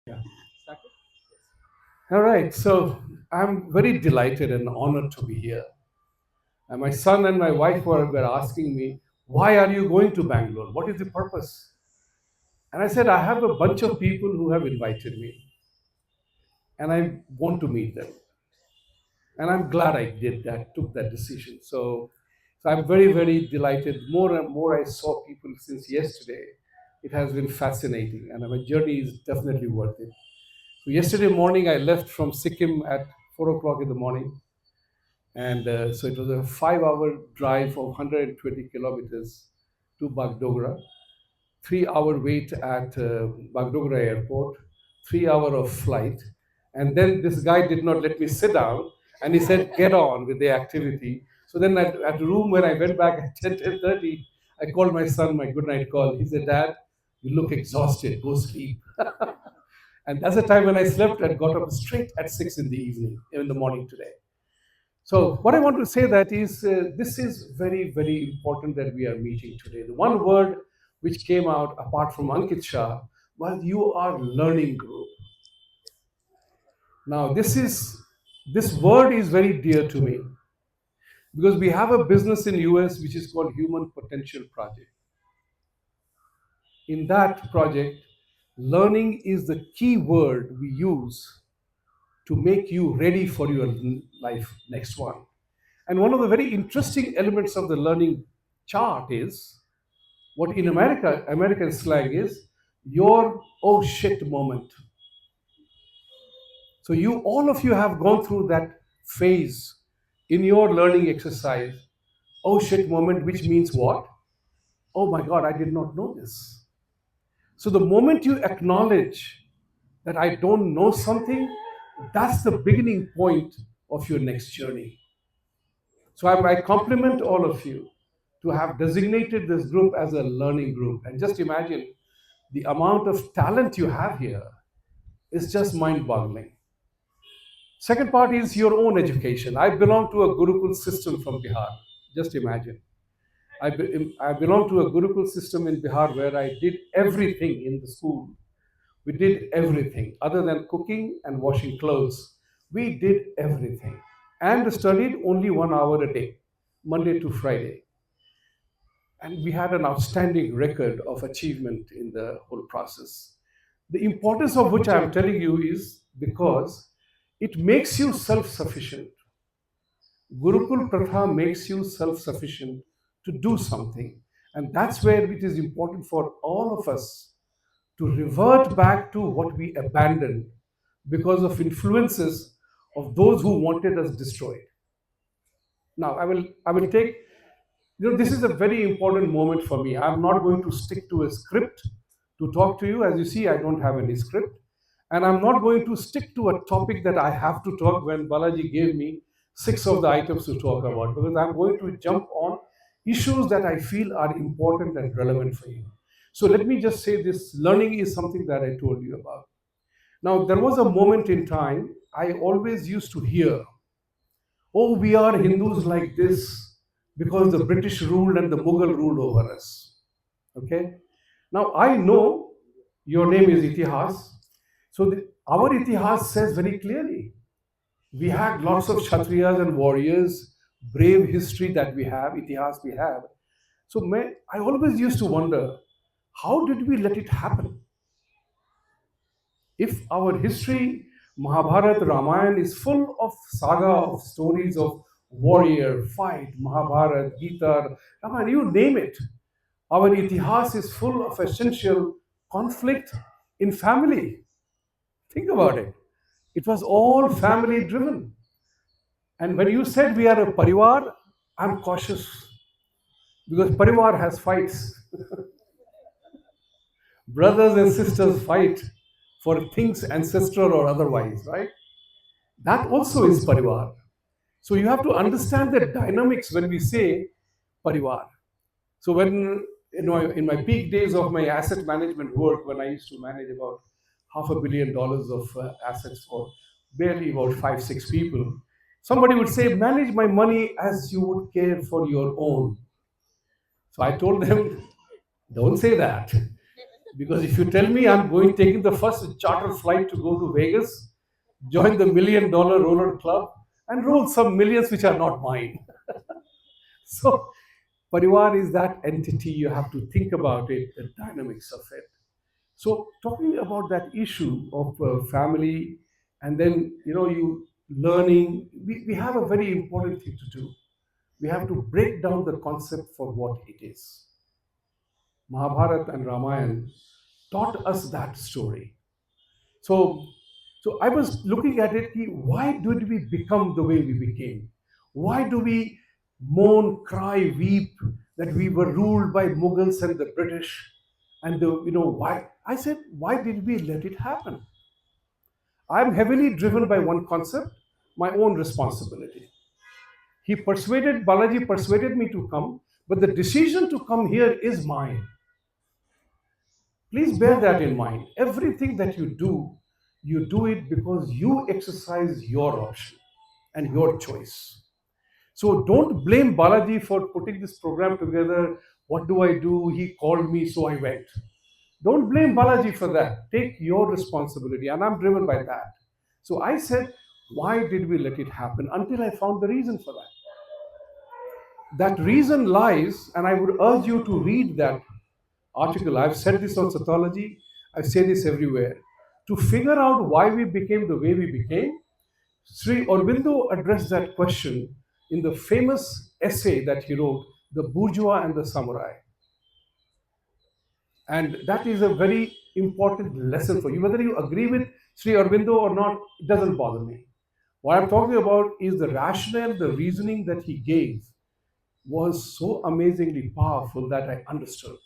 Yeah. All right. So I'm very delighted and honored to be here. And my son and my wife were asking me, why are you going to Bangalore? What is the purpose? And I said, I have a bunch of people who have invited me, and I want to meet them. And I'm glad I did that, took that decision. So I'm very, very delighted. More and more I saw people since yesterday. It has been fascinating, and my journey is definitely worth it. So yesterday morning, I left from Sikkim at 4 o'clock in the morning, and so it was a 5 hour drive of 120 kilometers to Bagdogra, 3 hour wait at Bagdogra airport, 3 hour of flight, and then this guy did not let me sit down, and he said, "Get on with the activity." So then at the room when I went back at 10:30, I called my son my good night call. He said, "Dad, you look exhausted. Go sleep." And that's the time when I slept and got up straight at 6 in the morning today. So what I want to say that is this is very, very important that we are meeting today. The one word which came out apart from Ankit Shah was you are learning group. Now this word is very dear to me because we have a business in US which is called Human Potential Project. In that project, learning is the key word we use to make you ready for your life next one. And one of the very interesting elements of the learning chart is what in American slang is your oh shit moment. So you all of you have gone through that phase in your learning exercise. Oh shit moment, which means what? Oh my God, I did not know this. So the moment you acknowledge that I don't know something, that's the beginning point of your next journey. So I compliment all of you to have designated this group as a learning group. And just imagine the amount of talent you have here is just mind boggling. Second part is your own education. I belong to a Gurukul system from Bihar. Just imagine. I belong to a Gurukul system in Bihar where I did everything in the school. We did everything other than cooking and washing clothes. We did everything and studied only 1 hour a day, Monday to Friday. And we had an outstanding record of achievement in the whole process. The importance of which I am telling you is because it makes you self sufficient. Gurukul Pratha makes you self sufficient to do something. And that's where it is important for all of us to revert back to what we abandoned because of influences of those who wanted us destroyed. Now, I will take, this is a very important moment for me. I'm not going to stick to a script to talk to you. As you see, I don't have any script. And I'm not going to stick to a topic that I have to talk when Balaji gave me six of the items to talk about, because I'm going to jump on issues that I feel are important and relevant for you. So let me just say this learning is something that I told you about. Now, there was a moment in time I always used to hear, oh, we are Hindus like this because the British ruled and the Mughal ruled over us. Okay? Now, I know your name is Itihas. So, our Itihas says very clearly we had lots of Kshatriyas and warriors, brave history that we have, Itihas we have. So, I always used to wonder how did we let it happen? If our history, Mahabharata, Ramayana is full of saga of stories of warrior, fight, Mahabharata, Gita, Ramayana, you name it. Our itihas is full of essential conflict in family. Think about it. It was all family driven. And when you said we are a parivar, I'm cautious because parivar has fights. Brothers and sisters fight for things ancestral or otherwise, right? That also is parivar. So you have to understand the dynamics when we say parivar. So when in my peak days of my asset management work, when I used to manage about $500 million of assets for barely about 5, 6 people, somebody would say, "Manage my money as you would care for your own." So I told them, "Don't say that. Because if you tell me I'm going taking the first charter flight to go to Vegas, join the $1 million roller club, and roll some millions which are not mine. So, Parivar is that entity. You have to think about it, the dynamics of it. So, talking about that issue of family, and then you learning, we have a very important thing to do. We have to break down the concept for what it is. Mahabharata and Ramayana taught us that story. So, so I was looking at it. Why did we become the way we became? Why do we moan, cry, weep that we were ruled by Mughals and the British? And why? I said, why did we let it happen? I'm heavily driven by one concept: my own responsibility. Balaji persuaded me to come, but the decision to come here is mine. Please bear that in mind. Everything that you do it because you exercise your option and your choice. So don't blame Balaji for putting this program together. What do I do? He called me, so I went. Don't blame Balaji for that. Take your responsibility, and I'm driven by that. So I said, why did we let it happen? Until I found the reason for that. That reason lies, and I would urge you to read that article. I've said this on Sathology, I say this everywhere. To figure out why we became the way we became, Sri Aurobindo addressed that question in the famous essay that he wrote, The Bourgeois and the Samurai. And that is a very important lesson for you. Whether you agree with Sri Aurobindo or not, it doesn't bother me. What I'm talking about is the rationale, the reasoning that he gave was so amazingly powerful that I understood.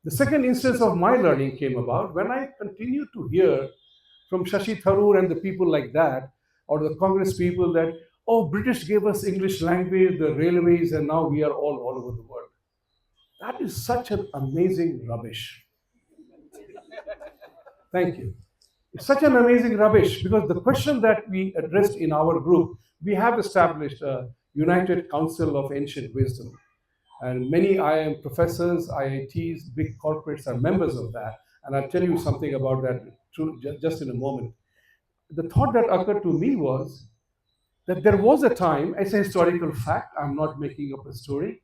The second instance of my learning came about when I continued to hear from Shashi Tharoor and the people like that, or the Congress people, that, oh, British gave us English language, the railways, and now we are all over the world. That is such an amazing rubbish. Thank you. It's such an amazing rubbish because the question that we addressed in our group, we have established a United Council of Ancient Wisdom. And many IIM professors, IITs, big corporates are members of that. And I'll tell you something about that just in a moment. The thought that occurred to me was that there was a time, it's a historical fact, I'm not making up a story,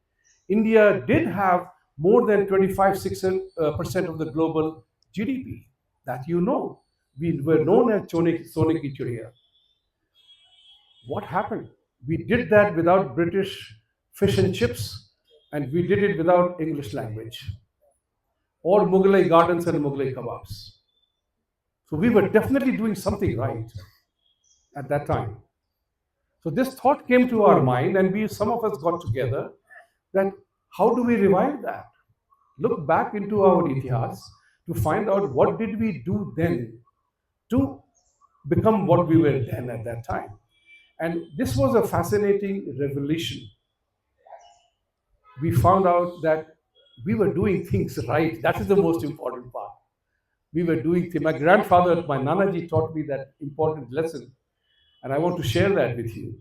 India did have more than 25% of the global GDP. That you know. We were known as Sone Ki Churiya. What happened? We did that without British fish and chips, and we did it without English language or Mughlai gardens and Mughlai kebabs. So we were definitely doing something right at that time. So this thought came to our mind, and some of us got together that how do we revive that? Look back into our itihas to find out what did we do then to become what we were then at that time. And this was a fascinating revelation. We found out that we were doing things right. That is the most important part. We were doing things. My grandfather, my Nanaji, taught me that important lesson, and I want to share that with you.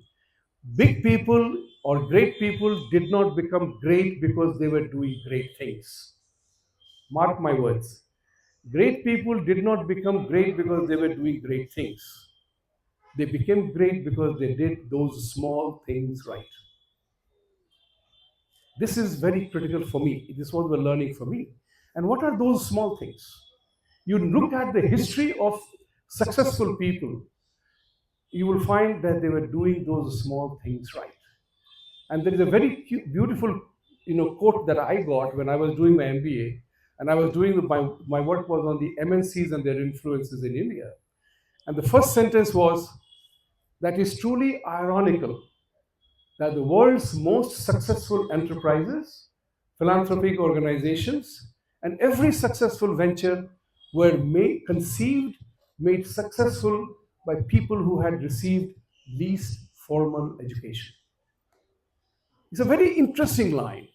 Big people or great people did not become great because they were doing great things. Mark my words. Great people did not become great because they were doing great things. They became great because they did those small things right. This is very critical for me. This was the learning for me. And what are those small things? You look at the history of successful people, you will find that they were doing those small things right. And there is a very beautiful, quote that I got when I was doing my MBA, and I was doing my work was on the MNCs and their influences in India. And the first sentence was that is truly ironical that the world's most successful enterprises, philanthropic organizations, and every successful venture were made successful by people who had received least formal education. It's a very interesting line.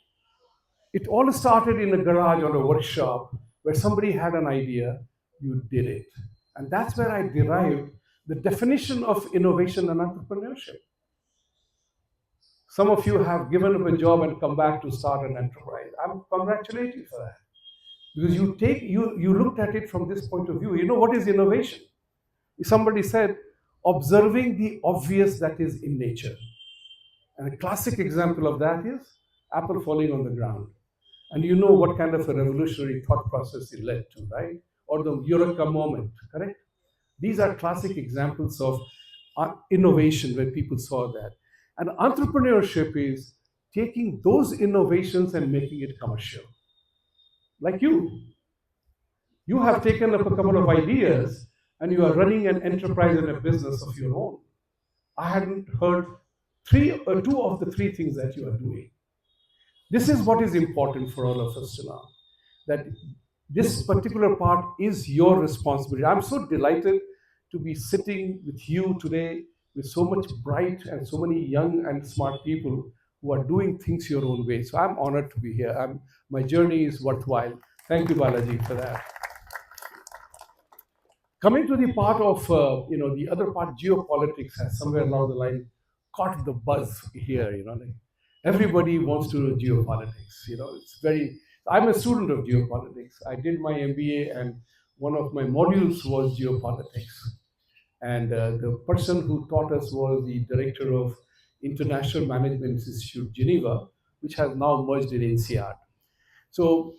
It all started in a garage or a workshop where somebody had an idea, you did it. And that's where I derived the definition of innovation and entrepreneurship. Some of you have given up a job and come back to start an enterprise. I'm congratulating you for that. Because you looked at it from this point of view. You know what is innovation? Somebody said, observing the obvious that is in nature. And a classic example of that is apple falling on the ground. And you know what kind of a revolutionary thought process it led to, right? Or the Eureka moment, correct? These are classic examples of innovation where people saw that. And entrepreneurship is taking those innovations and making it commercial. Like you have taken up a couple of ideas and you are running an enterprise and a business of your own. I hadn't heard two of the three things that you are doing. This is what is important for all of us to know, that this particular part is your responsibility. I'm so delighted to be sitting with you today with so much bright and so many young and smart people who are doing things your own way. So I'm honored to be here. My journey is worthwhile. Thank you, Balaji, for that. Coming to the part of, the other part, geopolitics has somewhere along the line caught the buzz here, like everybody wants to do geopolitics, it's very, I'm a student of geopolitics. I did my MBA and one of my modules was geopolitics. And the person who taught us was the director of International Management Institute, Geneva, which has now merged in NCR. So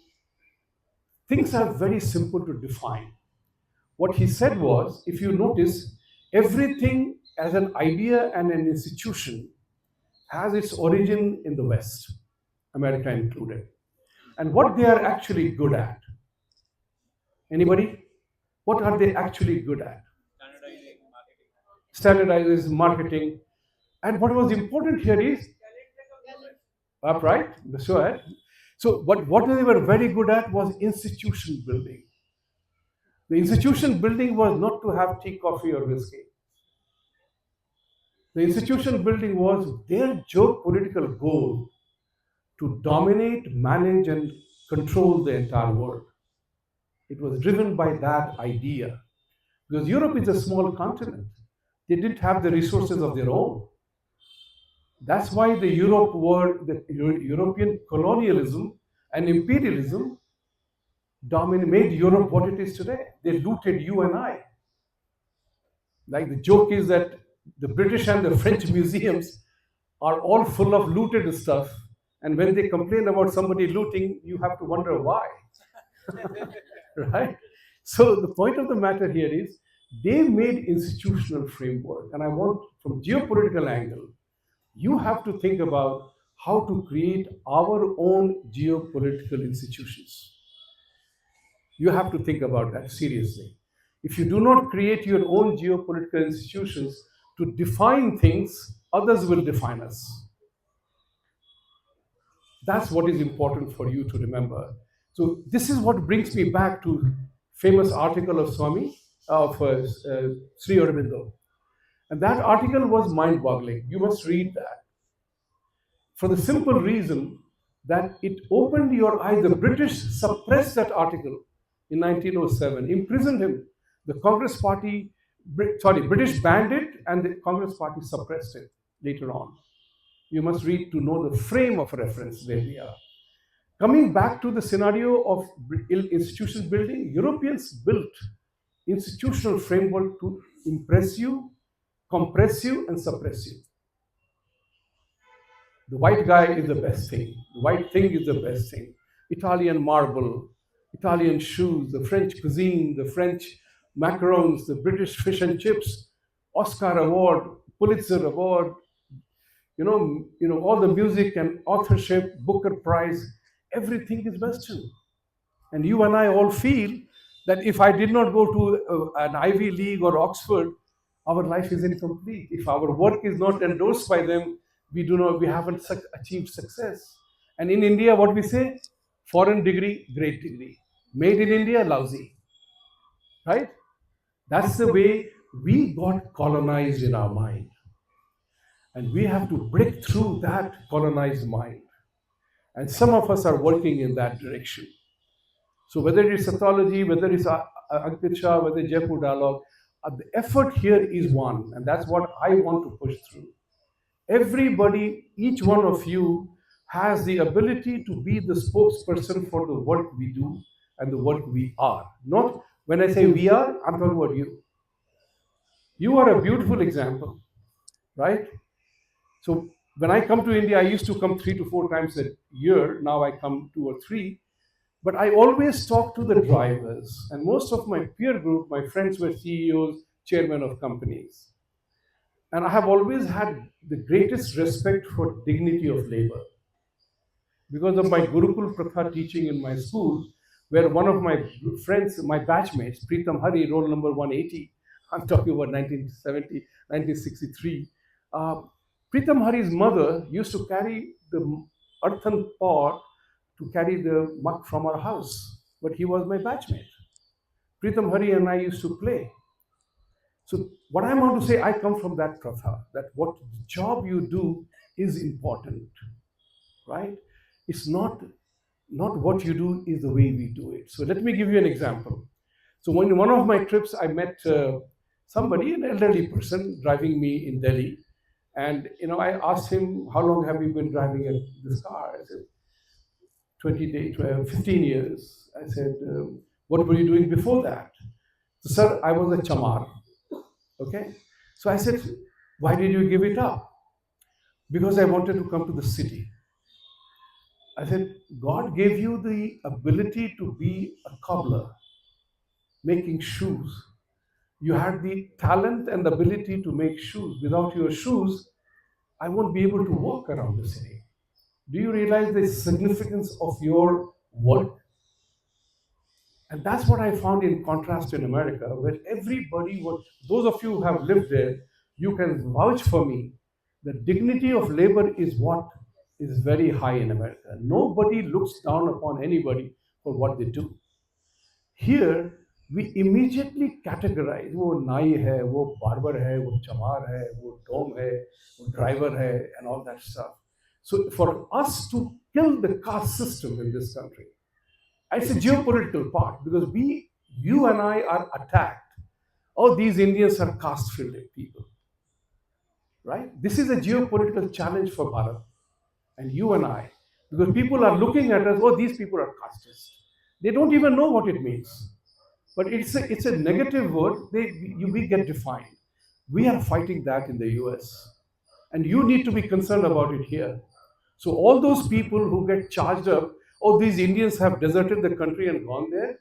things are very simple to define. What he said was, if you notice, everything as an idea and an institution has its origin in the West, America included. And what they are actually good at. Anybody? What are they actually good at? Standardizing, marketing. And what was important here is, upright, sure. So what they were very good at was institution building. The institution building was not to have tea, coffee, or whiskey. The institution building was their geopolitical goal to dominate, manage, and control the entire world. It was driven by that idea. Because Europe is a small continent. They didn't have the resources of their own. That's why the European colonialism and imperialism made Europe what it is today. They looted you and I. Like the joke is that the British and the French museums are all full of looted stuff. And when they complain about somebody looting, you have to wonder why. Right? So the point of the matter here is they made institutional framework. And I want, from geopolitical angle, you have to think about how to create our own geopolitical institutions. You have to think about that seriously. If you do not create your own geopolitical institutions to define things, others will define us. That's what is important for you to remember. So this is what brings me back to famous article of Swami, of Sri Aurobindo. And that article was mind-boggling. You must read that. For the simple reason that it opened your eyes. The British suppressed that article in 1907, imprisoned him. The Congress Party, British banned it and the Congress Party suppressed it later on. You must read to know the frame of reference where we are. Coming back to the scenario of institution building, Europeans built institutional framework to impress you, compress you, and suppress you. The white guy is the best thing. The white thing is the best thing. Italian marble, Italian shoes, the French cuisine, the French macarons, the British fish and chips, Oscar award, Pulitzer award, all the music and authorship, Booker Prize, everything is Western. And you and I all feel that if I did not go to an Ivy League or Oxford, our life is incomplete. If our work is not endorsed by them, we haven't achieved success. And in India, what we say, foreign degree, great degree. Made in India, lousy. Right? That's the way we got colonized in our mind. And we have to break through that colonized mind. And some of us are working in that direction. So whether it's Sathology, whether it's Ankit Shah, whether it's Jaipur Dialogue, the effort here is one. And that's what I want to push through. Everybody, each one of you has the ability to be the spokesperson for the work we do and the work we are. Not when I say we are, I'm talking about you. You are a beautiful example, right? So when I come to India, I used to come 3 to 4 times a year. Now I come 2 or 3. But I always talk to the drivers, and most of my peer group, my friends were CEOs, chairmen of companies. And I have always had the greatest respect for dignity of labor because of my Gurukul Pratha teaching in my school, where one of my friends, my batchmates, Preetham Hari, roll number 180, I'm talking about 1970, 1963. Uh, Preetham Hari's mother used to carry the earthen pot to carry the muck from our house, but he was my batchmate. Preetham Hari and I used to play. So what I want to say, I come from that pratha, that what job you do is important, right? It's not what you do is the way we do it. So let me give you an example. So when one of my trips, I met somebody, an elderly person, driving me in Delhi, and I asked him, "How long have you been driving this car?" I said, 20 days, 12, 15 years. I said, "What were you doing before that?" So, sir, I was a chamar. Okay. So I said, "Why did you give it up?" Because I wanted to come to the city. I said, God gave you the ability to be a cobbler, making shoes. You had the talent and the ability to make shoes. Without your shoes, I won't be able to walk around the city. Do you realize the significance of your work? And that's what I found in contrast in America, where everybody was, those of you who have lived there, you can vouch for me. The dignity of labor is what is very high in America. Nobody looks down upon anybody for what they do. Here, we immediately categorize, वो नाई है, वो barber है, वो चमार है, वो dom है, वो driver है, and all that stuff. So for us to kill the caste system in this country, it's a geopolitical part because you and I are attacked. Oh, these Indians are caste-filled people, right? This is a geopolitical challenge for Bharat and you and I, because people are looking at us. Oh, these people are casteist. They don't even know what it means, but it's a negative word. We get defined. We are fighting that in the U.S. and you need to be concerned about it here. So all those people who get charged up, oh, these Indians have deserted the country and gone there.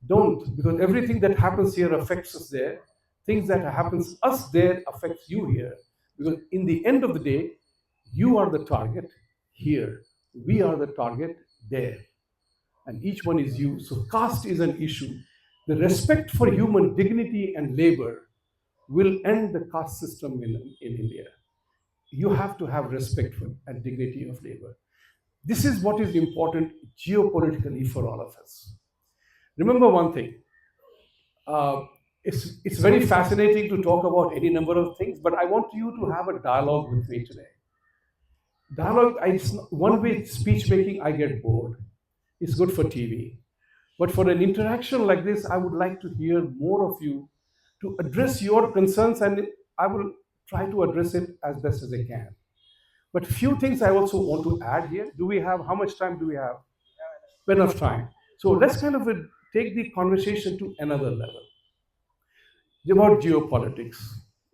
Don't, because everything that happens here affects us there. Things that happens us there affects you here. Because in the end of the day, you are the target here. We are the target there. And each one is you. So caste is an issue. The respect for human dignity and labor will end the caste system in India. You have to have respect for and dignity of labor. This is what is important geopolitically for all of us. Remember one thing. Uh, it's very fascinating to talk about any number of things, but I want you to have a dialogue with me today. Dialogue, one way speech making, I get bored. It's good for TV. But for an interaction like this, I would like to hear more of you to address your concerns, and I will try to address it as best as I can. But few things I also want to add here. How much time do we have? Enough time. So let's kind of take the conversation to another level. About geopolitics,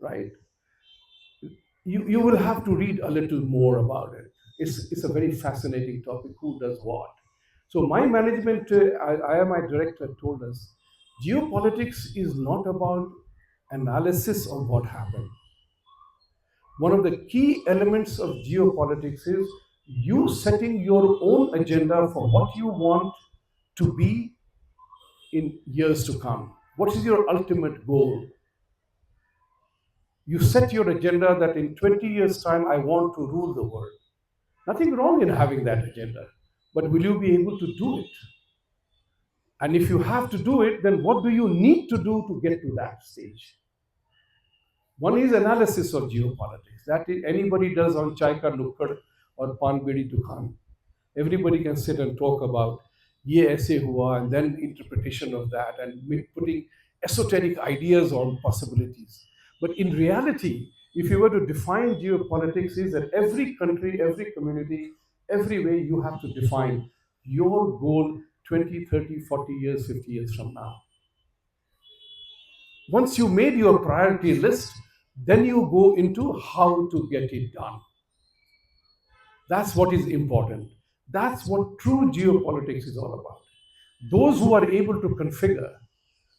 right? You will have to read a little more about it. It's a very fascinating topic. Who does what? So my management, my director told us, geopolitics is not about analysis of what happened. One of the key elements of geopolitics is you setting your own agenda for what you want to be in years to come. What is your ultimate goal? You set your agenda that in 20 years' time, I want to rule the world. Nothing wrong in having that agenda, but will you be able to do it? And if you have to do it, then what do you need to do to get to that stage? One is analysis of geopolitics. That anybody does on Chai Ka Nukkad or Pan Bidi Dukhan. Everybody can sit and talk about ye aise hua and then interpretation of that and putting esoteric ideas on possibilities. But in reality, if you were to define geopolitics, is that every country, every community, every way you have to define your goal 20, 30, 40 years, 50 years from now? Once you made your priority list, then you go into how to get it done. That's what is important. That's what true geopolitics is all about. Those who are able to configure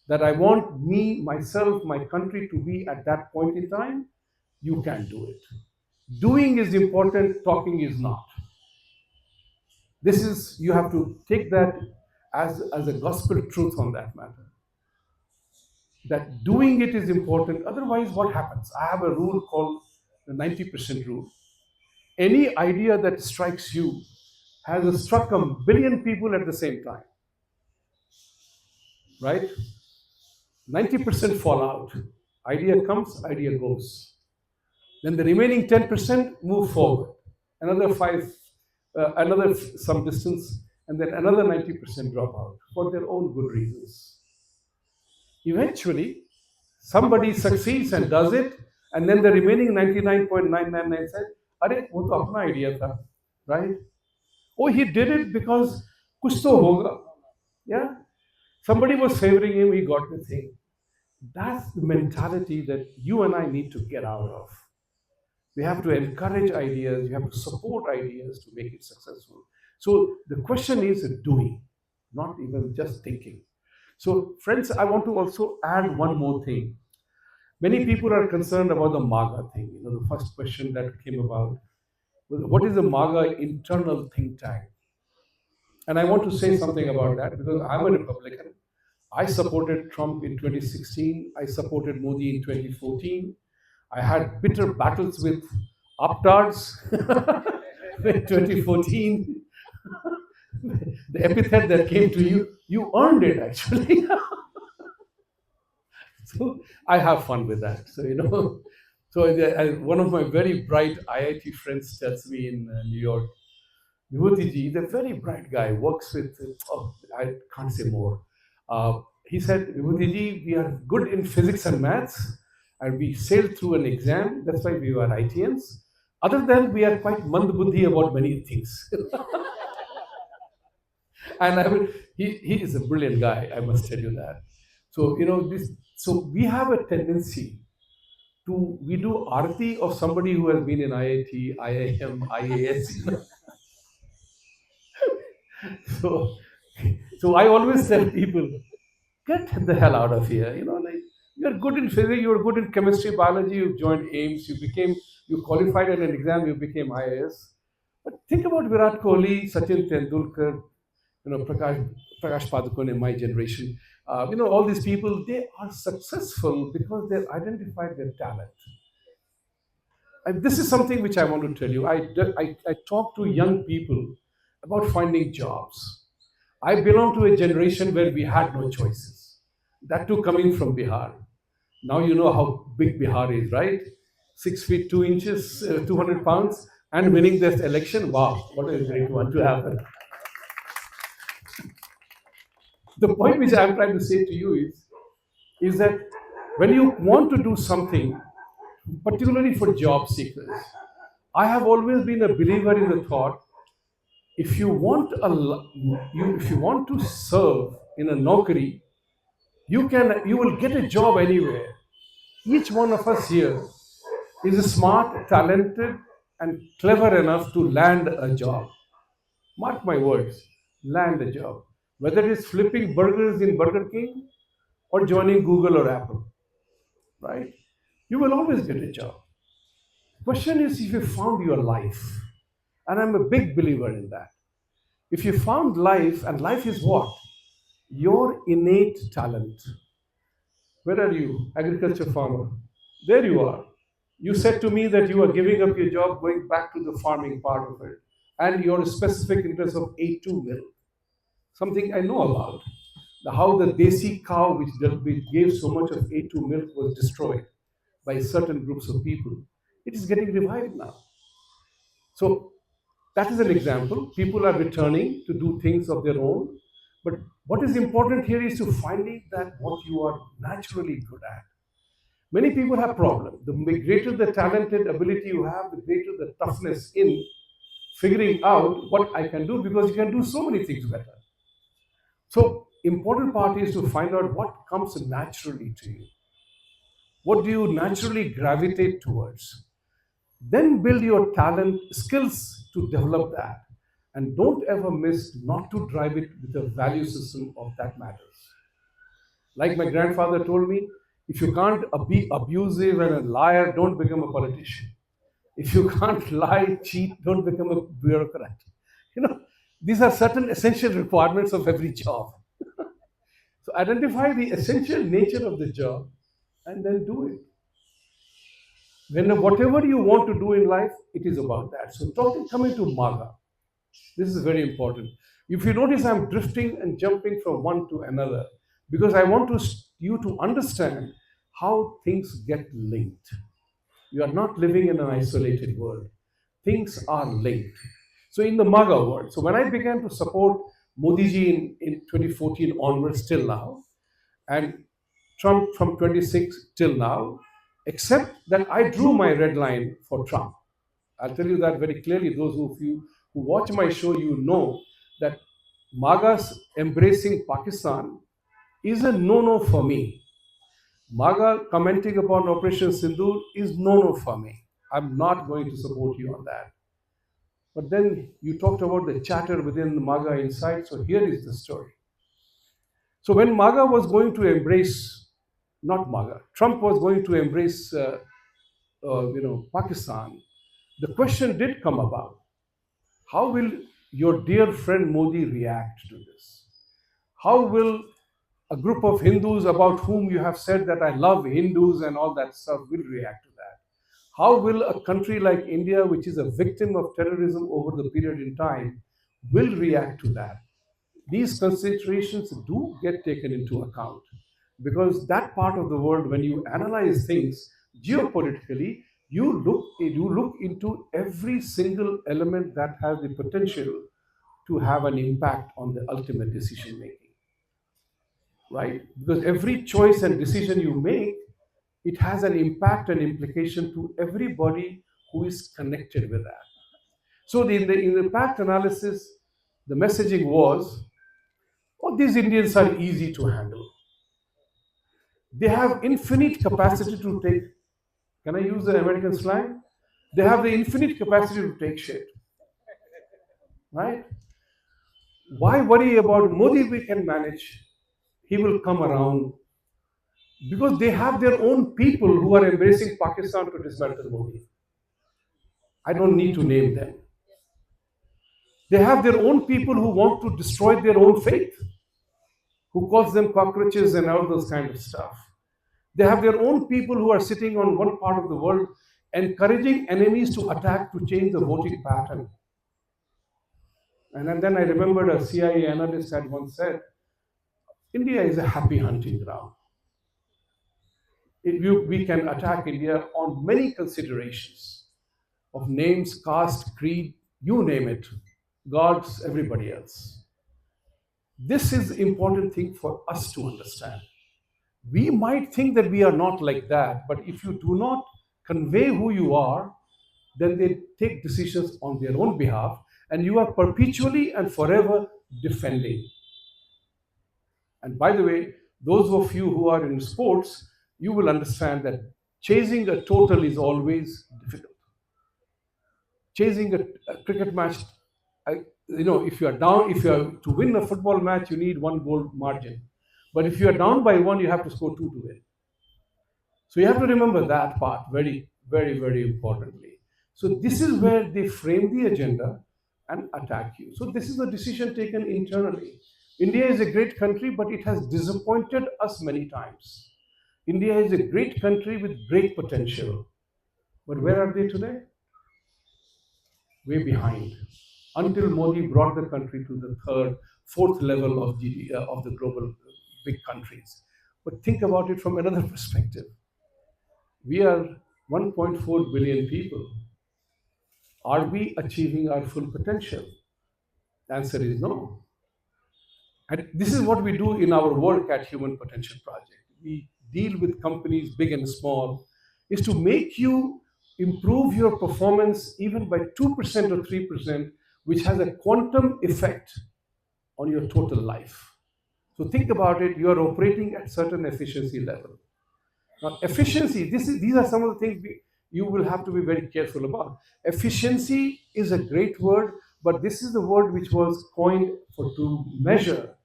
that I want me, myself, my country to be at that point in time, you can do it. Doing is important, talking is not. This is, you have to take that as a gospel truth on that matter. That doing it is important. Otherwise, what happens? I have a rule called the 90% rule. Any idea that strikes you has struck a billion people at the same time, right? 90% fall out. Idea comes, idea goes. Then the remaining 10% move forward. Another five, some distance, and then another 90% drop out for their own good reasons. Eventually, somebody succeeds and does it, and then the remaining 99.999 said, "Arey, wo to apna idea tha," right? Oh, he did it because kuch to hoga. Yeah, somebody was favoring him, he got the thing. That's the mentality that you and I need to get out of. We have to encourage ideas, you have to support ideas to make it successful. So the question is doing, not even just thinking. So, friends, I want to also add one more thing. Many people are concerned about the MAGA thing. You know, the first question that came about, what is the MAGA internal think tank? And I want to say something about that because I'm a Republican. I supported Trump in 2016. I supported Modi in 2014. I had bitter battles with Aptards in 2014. The epithet that came to you, you earned it actually. So I have fun with that. So, you know, so one of my very bright IIT friends tells me in New York, Vibhuti Ji, the very bright guy, works with, oh, I can't say more. He said, Vibhuti Ji, we are good in physics and maths, and we sailed through an exam. That's why we were ITNs. Other than we are quite mandbuddhi about many things. And I mean, he is a brilliant guy, I must tell you that. So, you know, so we have a tendency we do arati of somebody who has been in IIT, IIM, IAS. So, so I always tell people, get the hell out of here. You know, like you're good in physics, you're good in chemistry, biology. You joined AIMS, you qualified in an exam, you became IAS. But think about Virat Kohli, Sachin Tendulkar, you know, Prakash Padukone in my generation. You know, all these people, they are successful because they've identified their talent. And this is something which I want to tell you. I talk to young people about finding jobs. I belong to a generation where we had no choices. That too coming from Bihar. Now you know how big Bihar is, right? 6 feet 2 inches, 200 pounds, and winning this election. Wow, what a great one to happen. The point which I'm trying to say to you is that when you want to do something, particularly for job seekers, I have always been a believer in the thought if you want if you want to serve in a nokri, you will get a job anywhere. Each one of us here is smart, talented, and clever enough to land a job. Mark my words, land a job. Whether it's flipping burgers in Burger King or joining Google or Apple, right? You will always get a job. Question is if you found your life. And I'm a big believer in that. If you found life, and life is what? Your innate talent. Where are you? Agriculture farmer. There you are. You said to me that you are giving up your job, going back to the farming part of it, and your specific interest of A2 milk. Something I know about. How the desi cow, which gave so much of A2 milk, was destroyed by certain groups of people. It is getting revived now. So that is an example. People are returning to do things of their own. But what is important here is to finding that what you are naturally good at. Many people have problems. The greater the talented ability you have, the greater the toughness in figuring out what I can do because you can do so many things better. So, important part is to find out what comes naturally to you. What do you naturally gravitate towards? Then build your talent, skills to develop that. And don't ever miss not to drive it with the value system of that matters. Like my grandfather told me, if you can't be abusive and a liar, don't become a politician. If you can't lie, cheat, don't become a bureaucrat. You know, these are certain essential requirements of every job. So identify the essential nature of the job and then do it. When whatever you want to do in life, it is about that. So coming to MAGA, this is very important. If you notice, I'm drifting and jumping from one to another because I want you to understand how things get linked. You are not living in an isolated world. Things are linked. So in the MAGA world, so when I began to support Modi ji in 2014 onwards till now, and Trump from 26 till now, except that I drew my red line for Trump. I'll tell you that very clearly. Those of you who watch my show, you know that MAGA's embracing Pakistan is a no-no for me. MAGA commenting upon Operation Sindoor is no-no for me. I'm not going to support you on that. But then you talked about the chatter within the MAGA inside. So here is the story. So when MAGA was going to embrace, not MAGA, Trump was going to embrace, Pakistan, the question did come about: how will your dear friend Modi react to this? How will a group of Hindus about whom you have said that I love Hindus and all that stuff will react to that? How will a country like India, which is a victim of terrorism over the period in time, will react to that? These considerations do get taken into account because that part of the world, when you analyze things geopolitically, you look into every single element that has the potential to have an impact on the ultimate decision making, right? Because every choice and decision you make, it has an impact and implication to everybody who is connected with that. So in the impact analysis, the messaging was, oh, these Indians are easy to handle. They have infinite capacity to take, can I use the American slang? They have the infinite capacity to take shit, right? Why worry about Modi? We can manage. He will come around because they have their own people who are embracing Pakistan to dismantle Modi. I don't need to name them. They have their own people who want to destroy their own faith, who calls them cockroaches and all those kind of stuff. They have their own people who are sitting on one part of the world encouraging enemies to attack to change the voting pattern. And then I remembered a CIA analyst had once said, India is a happy hunting ground. We can attack India on many considerations of names, caste, creed, you name it, gods, everybody else. This is the important thing for us to understand. We might think that we are not like that, but if you do not convey who you are, then they take decisions on their own behalf, and you are perpetually and forever defending. And by the way, those of you who are in sports, you will understand that chasing a total is always difficult. Chasing a cricket match, if you are down, if you are to win a football match, you need one goal margin. But if you are down by one, you have to score two to win. So you have to remember that part very, very, very importantly. So this is where they frame the agenda and attack you. So this is a decision taken internally. India is a great country, but it has disappointed us many times. India is a great country with great potential. But where are they today? Way behind. Until Modi brought the country to the third, fourth level of of the global big countries. But think about it from another perspective. We are 1.4 billion people. Are we achieving our full potential? The answer is no. And this is what we do in our work at Human Potential Project. We deal with companies big and small, is to make you improve your performance even by 2% or 3%, which has a quantum effect on your total life. So think about it, you are operating at certain efficiency level. Now, efficiency, these are some of the things you will have to be very careful about. Efficiency is a great word, but this is the word which was coined for to measure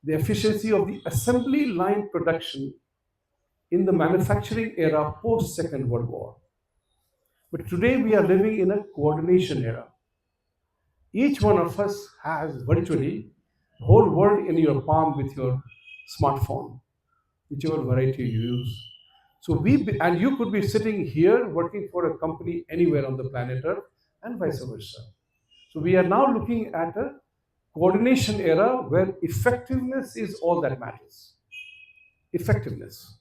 the efficiency of the assembly line production in the manufacturing era post Second World War. But today we are living in a coordination era. Each one of us has virtually the whole world in your palm with your smartphone, whichever variety you use. So and you could be sitting here working for a company anywhere on the planet Earth and vice versa. So we are now looking at a coordination era where effectiveness is all that matters. Effectiveness.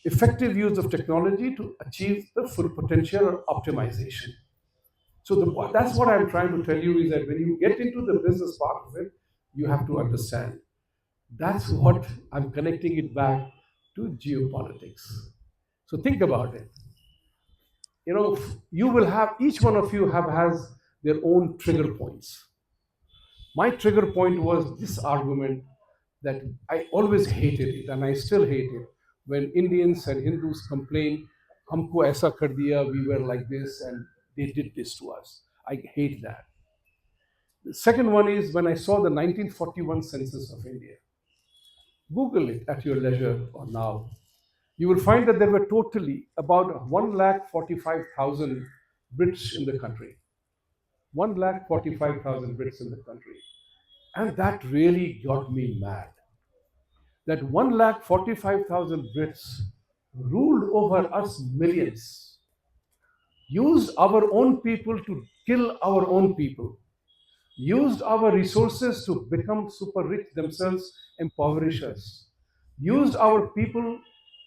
Effective use of technology to achieve the full potential or optimization. So that's what I'm trying to tell you is that when you get into the business part of it, you have to understand. That's what I'm connecting it back to geopolitics. So think about it. You know, you will have each one of you have has their own trigger points. My trigger point was this argument that I always hated it, and I still hate it, when Indians and Hindus complain, "Humko aisa kar diya, we were like this, and they did this to us." I hate that. The second one is when I saw the 1941 census of India. Google it at your leisure or now. You will find that there were totally about 1,45,000 Brits in the country. 1,45,000 Brits in the country. And that really got me mad. That 1,45,000 Brits ruled over us millions, used our own people to kill our own people, used our resources to become super rich themselves, impoverish us, used our people,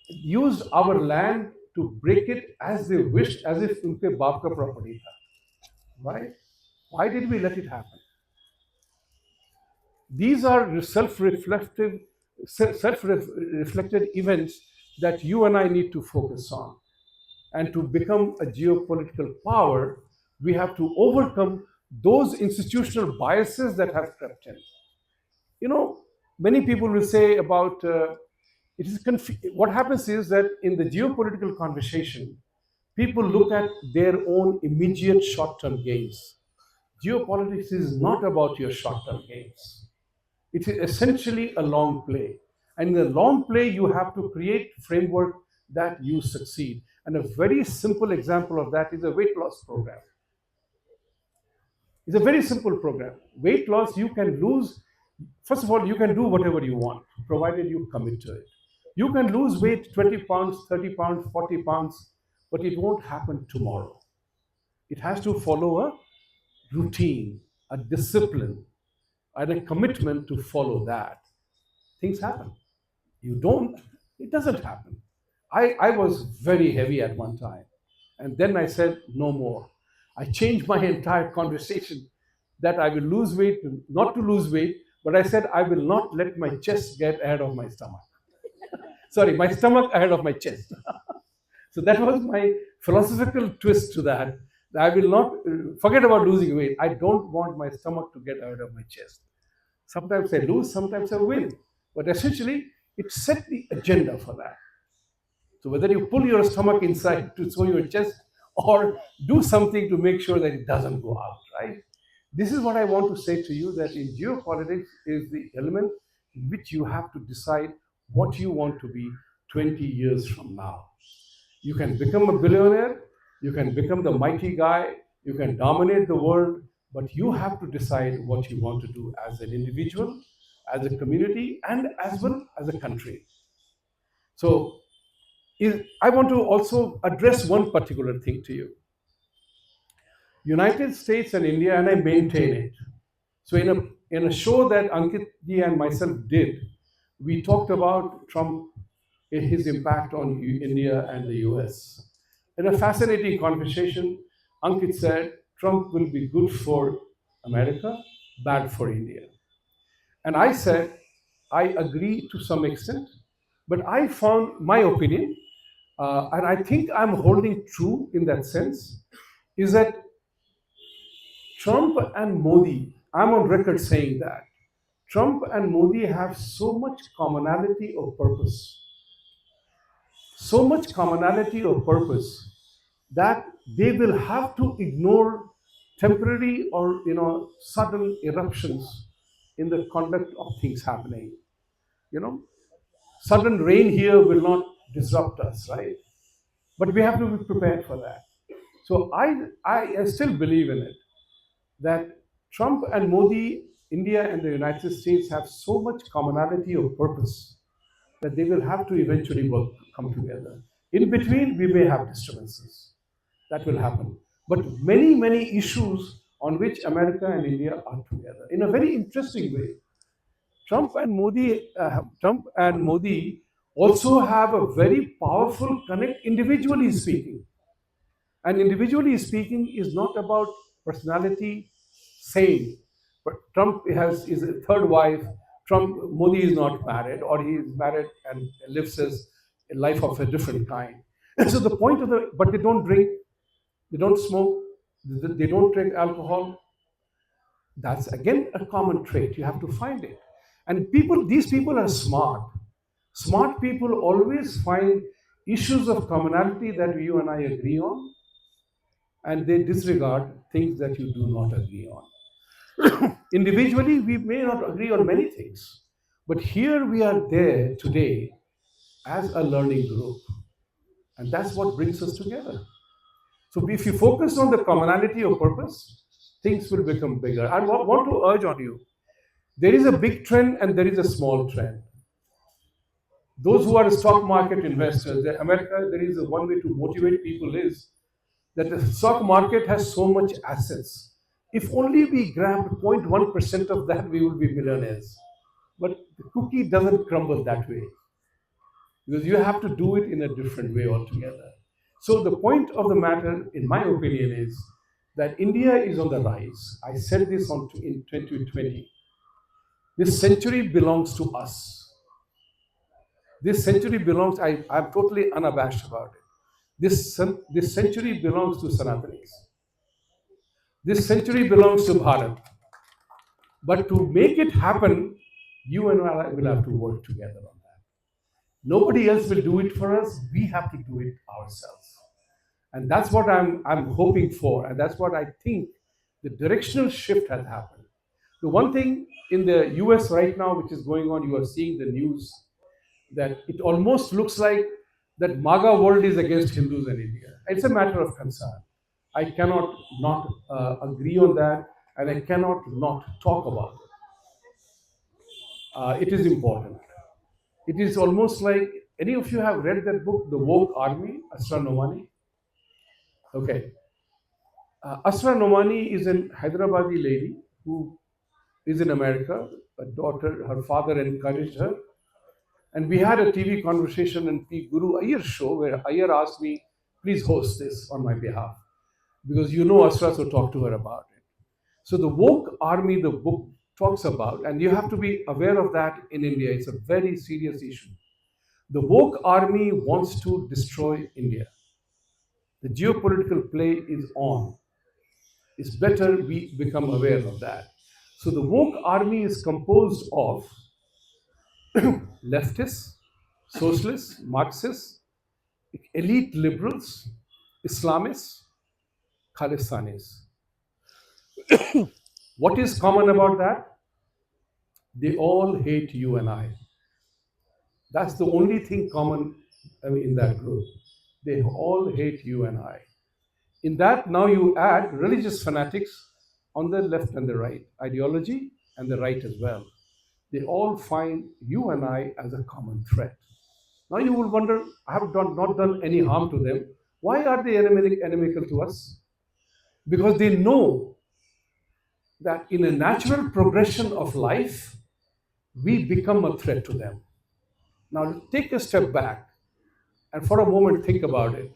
used our land to break it as they wished, as if unke baap ka property tha. Right? Why did we let it happen? These are self-reflected events that you and I need to focus on. And to become a geopolitical power, we have to overcome those institutional biases that have crept in. You know, many people will say about what happens is that in the geopolitical conversation, people look at their own immediate short-term gains. Geopolitics is not about your short-term gains. It is essentially a long play. And in the long play, you have to create framework that you succeed. And a very simple example of that is a weight loss program. It's a very simple program. Weight loss, you can lose, first of all, you can do whatever you want, provided you commit to it. You can lose weight 20 pounds, 30 pounds, 40 pounds, but it won't happen tomorrow. It has to follow a routine, a discipline, and a commitment to follow that. Things happen. You don't, it doesn't happen. I was very heavy at one time. And then I said, no more. I changed my entire conversation that I will lose weight, not to lose weight, but I said, I will not let my chest get ahead of my stomach. Sorry, my stomach ahead of my chest. So that was my philosophical twist to that. I will not forget about losing weight. I don't want my stomach to get ahead of my chest. Sometimes I lose, sometimes I win. But essentially, it set the agenda for that. So whether you pull your stomach inside to show your chest or do something to make sure that it doesn't go out, right? This is what I want to say to you, that in geopolitics is the element in which you have to decide what you want to be 20 years from now. You can become a billionaire, you can become the mighty guy, you can dominate the world, but you have to decide what you want to do as an individual, as a community, and as well as a country. So I want to also address one particular thing to you. United States and India, and I maintain it. So in a show that Ankit ji and myself did, we talked about Trump, his impact on India and the US. In a fascinating conversation, Ankit said Trump will be good for America, bad for India. And I said, I agree to some extent, but I found my opinion, and I think I'm holding true in that sense, is that Trump and Modi, I'm on record saying that Trump and Modi have so much commonality of purpose, so much commonality of purpose that they will have to ignore temporary or sudden eruptions in the conduct of things happening. You know, sudden rain here will not disrupt us, right? But we have to be prepared for that. So I still believe in it that Trump and Modi, India and the United States have so much commonality of purpose that they will have to eventually come together. In between, we may have disturbances. That will happen. But many, many issues on which America and India are together in a very interesting way. Trump and Modi also have a very powerful connect individually speaking. And individually speaking is not about personality, same. But Trump has is a third wife. Modi is not married, or he is married and lives his life of a different kind. And so the point of but they don't drink, they don't smoke, they don't drink alcohol. That's again a common trait. You have to find it. And these people are smart. Smart people always find issues of commonality that you and I agree on, and they disregard things that you do not agree on. Individually, we may not agree on many things, but here we are there today as a learning group, and that's what brings us together. So if you focus on the commonality of purpose, things will become bigger. I want to urge on you, there is a big trend and there is a small trend. Those who are stock market investors, in America, there is one way to motivate people is that the stock market has so much assets. If only we grab 0.1% of that, we will be millionaires. But the cookie doesn't crumble that way, because you have to do it in a different way altogether. So the point of the matter, in my opinion, is that India is on the rise. I said this in 2020. This century belongs to us. This century belongs, I'm totally unabashed about it. This century belongs to Sanatanis. This century belongs to Bharat. But to make it happen, you and I will have to work together on that. Nobody else will do it for us. We have to do it ourselves. And that's what I'm hoping for. And that's what I think the directional shift has happened. The one thing in the US right now, which is going on, you are seeing the news, that it almost looks like that MAGA world is against Hindus in India. It's a matter of concern. I cannot not agree on that, and I cannot not talk about it. It is important. It is almost like, any of you have read that book, The Woke Army, Asra Nomani? Okay. Asra Nomani is an Hyderabadi lady who is in America. A daughter, her father encouraged her. And we had a TV conversation in P. Guru Iyer's show where Iyer asked me, please host this on my behalf, because you know Asra, so talk to her about it. So the woke army, the book talks about, and you have to be aware of that in India. It's a very serious issue. The woke army wants to destroy India. The geopolitical play is on. It's better we become aware of that. So the woke army is composed of leftists, socialists, Marxists, elite liberals, Islamists, Khalistanis. What is common about that? They all hate you and I. That's the only thing common in that group. They all hate you and I. In that, now you add religious fanatics on the left and the right, ideology and the right as well. They all find you and I as a common threat. Now you will wonder, I have not done any harm to them. Why are they inimical to us? Because they know that in a natural progression of life, we become a threat to them. Now take a step back and for a moment think about it.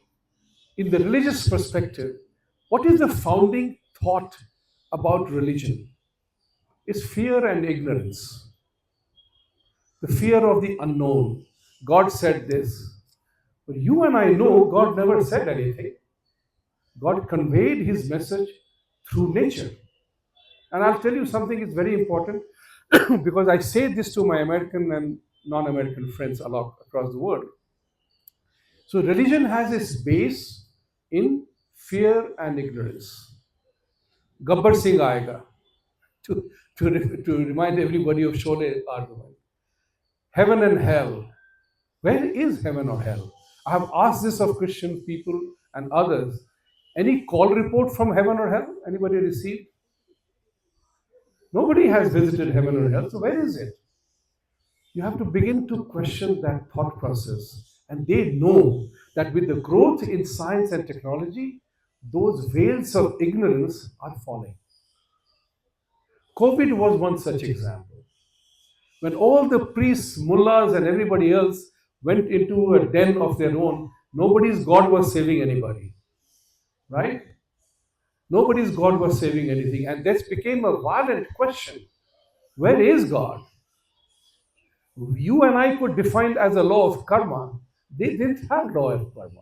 In the religious perspective, what is the founding thought about religion? It's fear and ignorance. The fear of the unknown. God said this. But you and I know God never said anything. God conveyed his message through nature. And I'll tell you something is very important. Because I say this to my American and non American friends a lot across the world. So, religion has its base in fear and ignorance. Gabbar Singh aayega to remind everybody of Sholay argument. Heaven and hell. Where is heaven or hell? I have asked this of Christian people and others. Any call report from heaven or hell? Anybody received? Nobody has visited heaven or hell. So where is it? You have to begin to question that thought process. And they know that with the growth in science and technology, those veils of ignorance are falling. COVID was one such example. When all the priests, mullahs, and everybody else went into a den of their own, nobody's God was saving anybody, right? Nobody's God was saving anything. And this became a violent question. Where is God? You and I could define as a law of karma. They didn't have law of karma.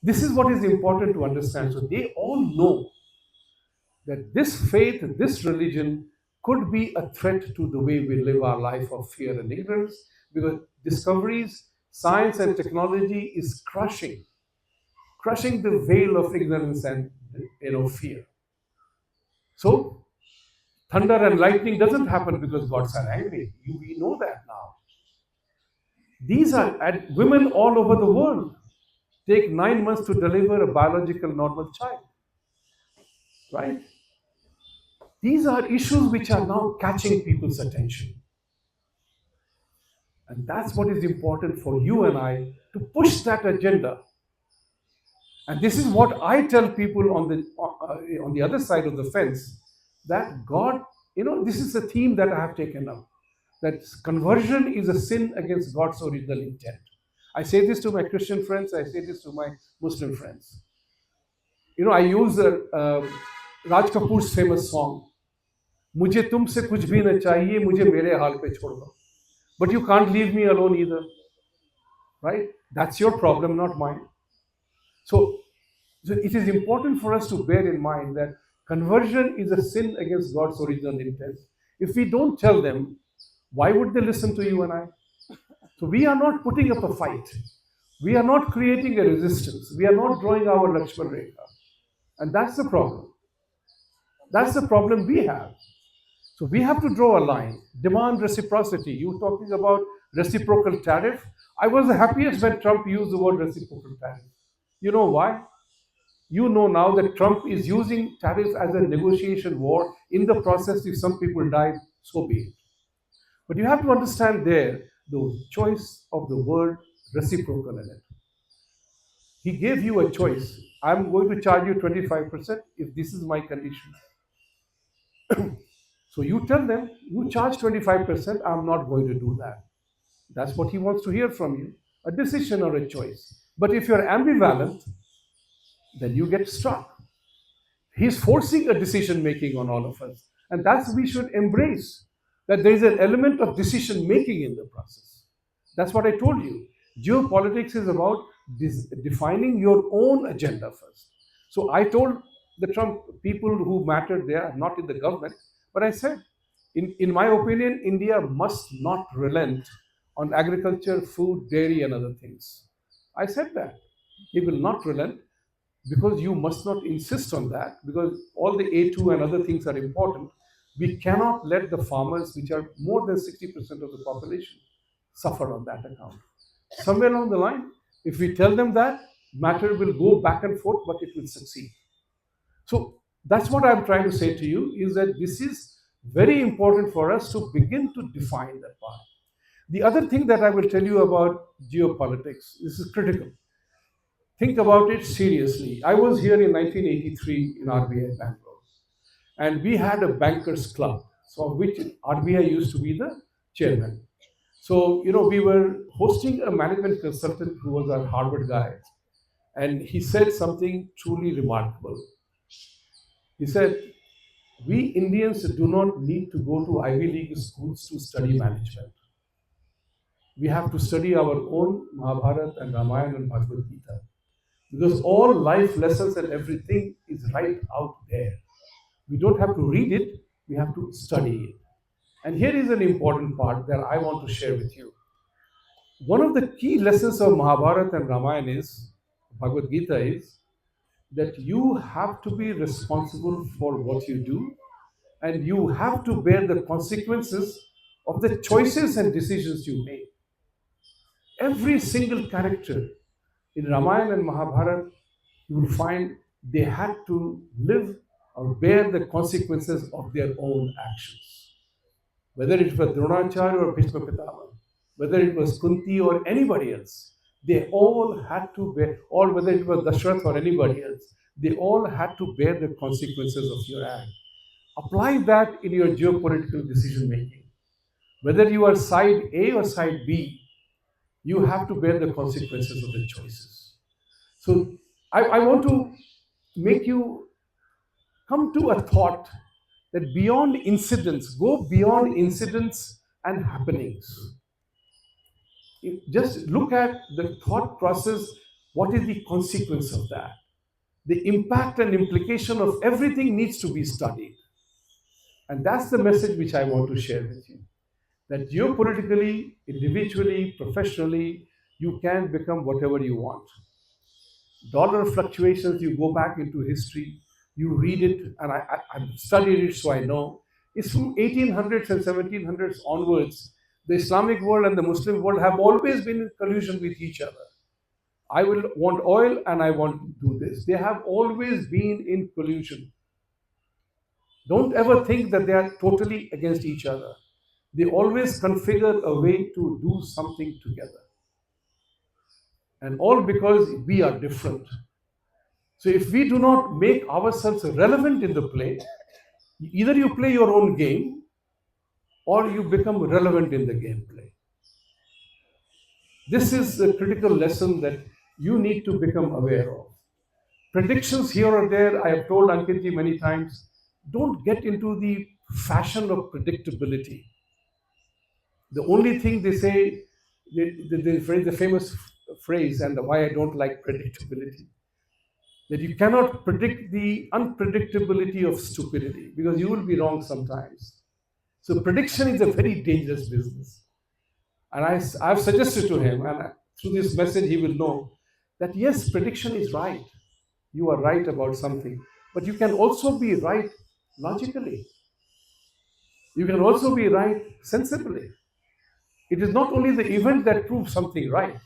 This is what is important to understand. So they all know that this faith, this religion could be a threat to the way we live our life of fear and ignorance, because discoveries, science and technology is crushing the veil of ignorance and fear. So thunder and lightning doesn't happen because gods are angry. We know that now. These are women all over the world take 9 months to deliver a biological normal child, right? These are issues which are now catching people's attention. And that's what is important for you and I to push that agenda. And this is what I tell people on the other side of the fence, that God, this is a theme that I have taken up, that conversion is a sin against God's original intent. I say this to my Christian friends, I say this to my Muslim friends. I use Raj Kapoor's famous song, मुझे तुमसे कुछ भी न चाहिए, मुझे मेरे हाल पे छोड़ दो. But you can't leave me alone either, right? That's your problem, not mine. So it is important for us to bear in mind that conversion is a sin against God's original intent. If we don't tell them, why would they listen to you and I? So we are not putting up a fight. We are not creating a resistance. We are not drawing our Lakshman Rekha. And that's the problem. That's the problem we have. So we have to draw a line, demand reciprocity. You talking about reciprocal tariff? I was the happiest when Trump used the word reciprocal tariff. You know why? You know now that Trump is using tariffs as a negotiation war. In the process, if some people die, so be it. But you have to understand there the choice of the word reciprocal in it. He gave you a choice. I'm going to charge you 25% if this is my condition. So you tell them, you charge 25%, I'm not going to do that. That's what he wants to hear from you, a decision or a choice. But if you're ambivalent, then you get struck. He's forcing a decision making on all of us. And that's we should embrace, that there is an element of decision making in the process. That's what I told you. Geopolitics is about defining your own agenda first. So I told the Trump people who mattered, they are not in the government, but I said, in my opinion, India must not relent on agriculture, food, dairy, and other things. I said that. He will not relent, because you must not insist on that, because all the A2 and other things are important. We cannot let the farmers, which are more than 60% of the population, suffer on that account. Somewhere along the line, if we tell them that, matter will go back and forth, but it will succeed. So that's what I'm trying to say to you, is that this is very important for us to begin to define that part. The other thing that I will tell you about geopolitics, this is critical. Think about it seriously. I was here in 1983 in RBI Bangalore, and we had a bankers club, so which RBI used to be the chairman. So, we were hosting a management consultant who was a Harvard guy, and he said something truly remarkable. He said, we Indians do not need to go to Ivy League schools to study management. We have to study our own Mahabharata and Ramayana and Bhagavad Gita, because all life lessons and everything is right out there. We don't have to read it, we have to study it. And here is an important part that I want to share with you. One of the key lessons of Mahabharata and Ramayana is, Bhagavad Gita is, that you have to be responsible for what you do and you have to bear the consequences of the choices and decisions you make. Every single character in Ramayana and Mahabharata, you will find they had to live or bear the consequences of their own actions. Whether it was Dronacharya or Bhishma Pitama, whether it was Kunti or anybody else, they all had to bear, or whether it was Dashrath or anybody else, they all had to bear the consequences of your act. Apply that in your geopolitical decision making. Whether you are side A or side B, you have to bear the consequences of the choices. So I want to make you come to a thought that beyond incidents, go beyond incidents and happenings. Just look at the thought process. What is the consequence of that? The impact and implication of everything needs to be studied. And that's the message which I want to share with you. That geopolitically, individually, professionally, you can become whatever you want. Dollar fluctuations, you go back into history, you read it, and I've studied it so I know. It's from 1800s and 1700s onwards. The Islamic world and the Muslim world have always been in collusion with each other. I will want oil and I want to do this. They have always been in collusion. Don't ever think that they are totally against each other. They always configure a way to do something together. And all because we are different. So if we do not make ourselves relevant in the play, either you play your own game or you become relevant in the gameplay. This is a critical lesson that you need to become aware of. Predictions here or there, I have told Ankitji many times, don't get into the fashion of predictability. The only thing they say, the famous phrase, and why I don't like predictability, that you cannot predict the unpredictability of stupidity because you will be wrong sometimes. So prediction is a very dangerous business. And I've suggested to him, and through this message he will know that yes, prediction is right. You are right about something, but you can also be right logically. You can also be right sensibly. It is not only the event that proves something right,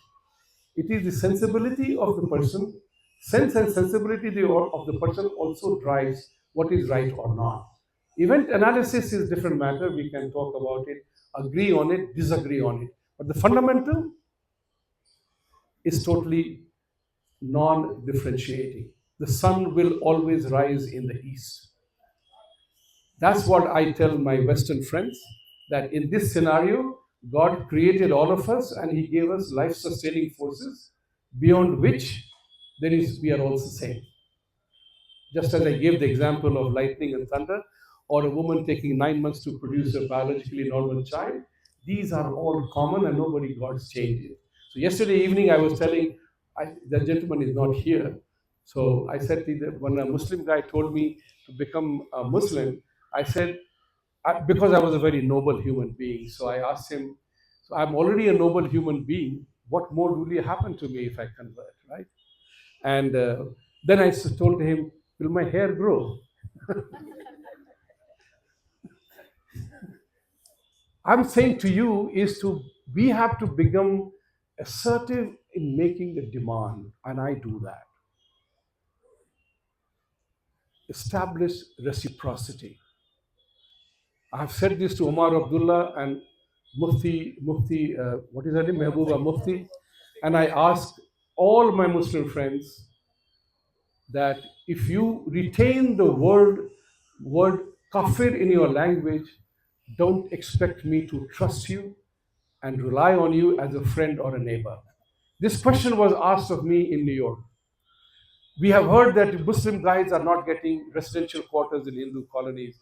it is the sensibility of the person. Sense and sensibility of the person also drives what is right or not. Event analysis is a different matter. We can talk about it, agree on it, disagree on it. But the fundamental is totally non differentiating. The sun will always rise in the east. That's what I tell my Western friends, that in this scenario, God created all of us and He gave us life sustaining forces beyond which we are also same. Just as I gave the example of lightning and thunder, or a woman taking 9 months to produce a biologically normal child, these are all common and nobody God's changed it. So yesterday evening I was telling, the gentleman is not here. So I said, when a Muslim guy told me to become a Muslim, I said, because I was a very noble human being, so I asked him, so I'm already a noble human being, what more will happen to me if I convert, right? And then I told him, will my hair grow? I'm saying to you is we have to become assertive in making a demand, and I do that. Establish reciprocity. I've said this to Omar Abdullah and Mufti, what is her name? Mehbooba Mufti. And I ask all my Muslim friends that if you retain the word kafir in your language, don't expect me to trust you and rely on you as a friend or a neighbor. This question was asked of me in New York. We have heard that Muslim guys are not getting residential quarters in Hindu colonies.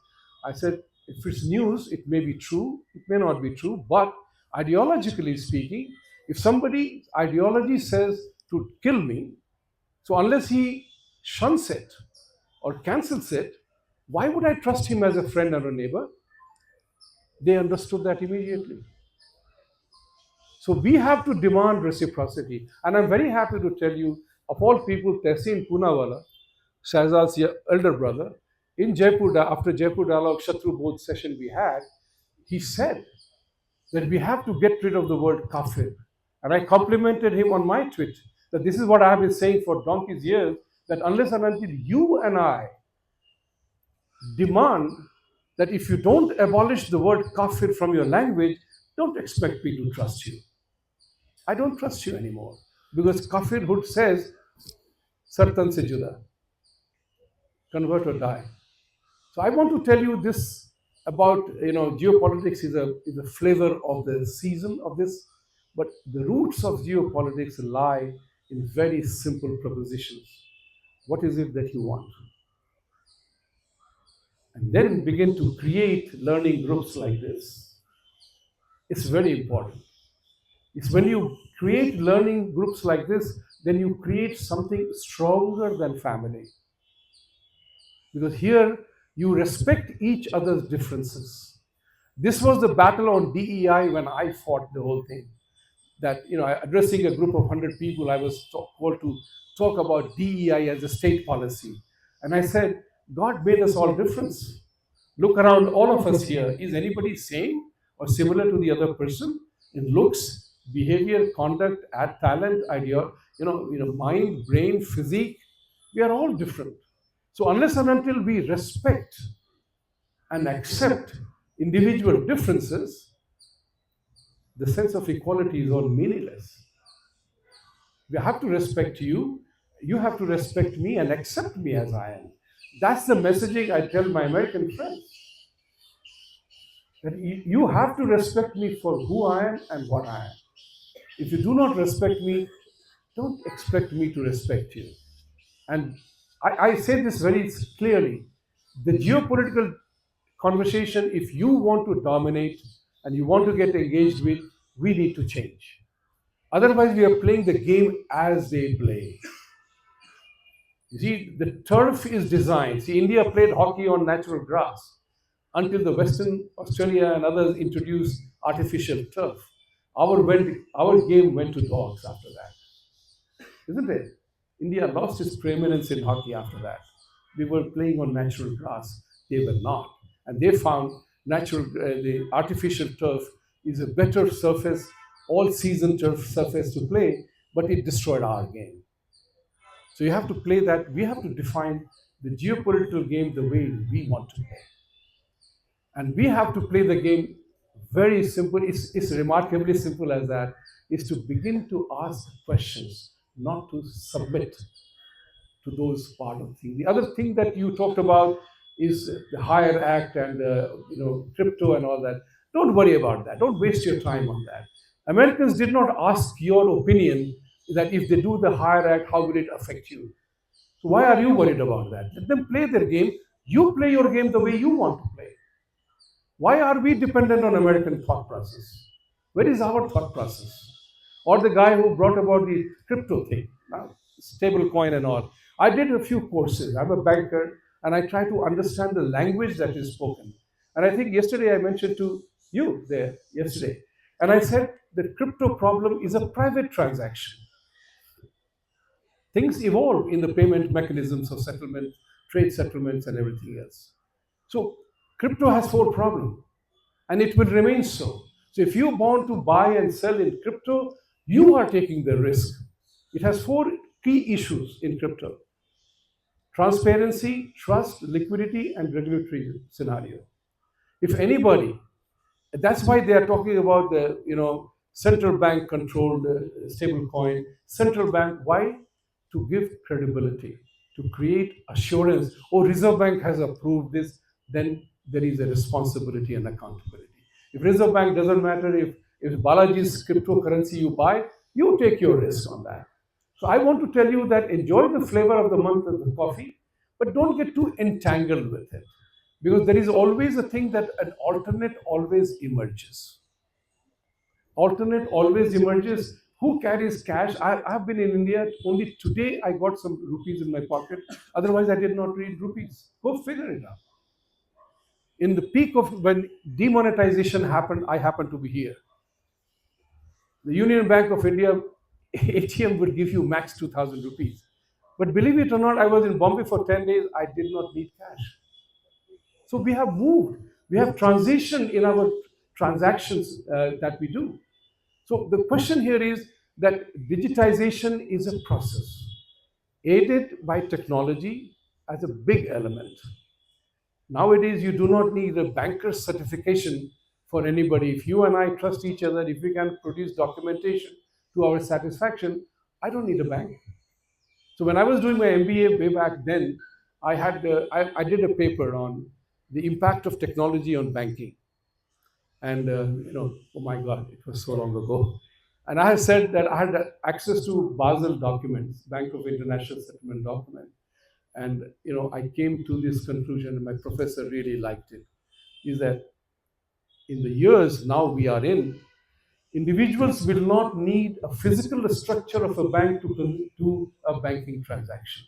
I said, if it's news, it may be true, it may not be true, but ideologically speaking, if somebody's ideology says to kill me, so unless he shuns it or cancels it, why would I trust him as a friend or a neighbor? They understood that immediately. So we have to demand reciprocity. And I'm very happy to tell you, of all people, Tehseen Poonawala, Shahzad's elder brother, in Jaipur, after Jaipur Dialogue Shatru Bodh session we had, he said that we have to get rid of the word kafir. And I complimented him on my tweet that this is what I have been saying for donkey's years, that unless and until you and I demand that if you don't abolish the word kafir from your language, don't expect me to trust you. I don't trust you anymore. Because kafirhood says, sartan se juda, convert or die. So I want to tell you this about, geopolitics is a flavor of the season of this, but the roots of geopolitics lie in very simple propositions. What is it that you want? And then begin to create learning groups like this. It's very important. It's when you create learning groups like this, then you create something stronger than family. Because here you respect each other's differences. This was the battle on DEI when I fought the whole thing. That, addressing a group of 100 people, I was called to talk about DEI as a state policy. And I said, God made us all different. Look around all of us here. Is anybody same or similar to the other person in looks, behavior, conduct, talent, idea, mind, brain, physique? We are all different. So unless and until we respect and accept individual differences, the sense of equality is all meaningless. We have to respect you, you have to respect me and accept me as I am. That's the messaging I tell my American friends. That you have to respect me for who I am and what I am. If you do not respect me, don't expect me to respect you. And I say this very clearly. The geopolitical conversation, if you want to dominate and you want to get engaged with, we need to change. Otherwise, we are playing the game as they play. You see, the turf is designed. See, India played hockey on natural grass until the Western Australia and others introduced artificial turf. Our game went to dogs after that, isn't it? India lost its preeminence in hockey after that. We were playing on natural grass. They were not. And they found the artificial turf is a better surface, all season turf surface to play, but it destroyed our game. So you have to play that. We have to define the geopolitical game the way we want to play. And we have to play the game very simple. It's remarkably simple as that, is to begin to ask questions, not to submit to those part of things. The other thing that you talked about is the Hire Act and crypto and all that. Don't worry about that. Don't waste your time on that. Americans did not ask your opinion that if they do the Hire Act, how will it affect you? So why are you worried about that? Let them play their game. You play your game the way you want to play. Why are we dependent on American thought process? Where is our thought process? Or the guy who brought about the crypto thing, stable coin and all. I did a few courses. I'm a banker and I try to understand the language that is spoken. And I think yesterday I mentioned to you there, yesterday, and I said the crypto problem is a private transaction. Things evolve in the payment mechanisms of settlement, trade settlements, and everything else. So crypto has four problems, and it will remain so. So if you want to buy and sell in crypto, you are taking the risk. It has four key issues in crypto: transparency, trust, liquidity, and regulatory scenario. If anybody, that's why they are talking about the central bank controlled stable coin. Central bank, why? To give credibility, to create assurance. Oh, Reserve Bank has approved this, then there is a responsibility and accountability. If Reserve Bank doesn't matter, if Balaji's cryptocurrency you buy, you take your risk on that. So I want to tell you that enjoy the flavor of the month of the coffee, but don't get too entangled with it. Because there is always a thing that an alternate always emerges. Alternate always emerges. Who carries cash? I've been in India. Only today I got some rupees in my pocket. Otherwise, I did not read rupees. Go figure it out. In the peak of when demonetization happened, I happened to be here. The Union Bank of India ATM would give you max 2,000 rupees. But believe it or not, I was in Bombay for 10 days. I did not need cash. So we have moved. We have transitioned in our transactions that we do. So the question here is that digitization is a process aided by technology as a big element. Nowadays, you do not need a banker's certification for anybody. If you and I trust each other, if we can produce documentation to our satisfaction, I don't need a bank. So when I was doing my MBA way back then, I did a paper on the impact of technology on banking. And oh my God, it was so long ago. And I had said that I had access to Basel documents, Bank of International Settlement document. And I came to this conclusion, and my professor really liked it, is that in the years now we are in, individuals will not need a physical structure of a bank to do a banking transaction.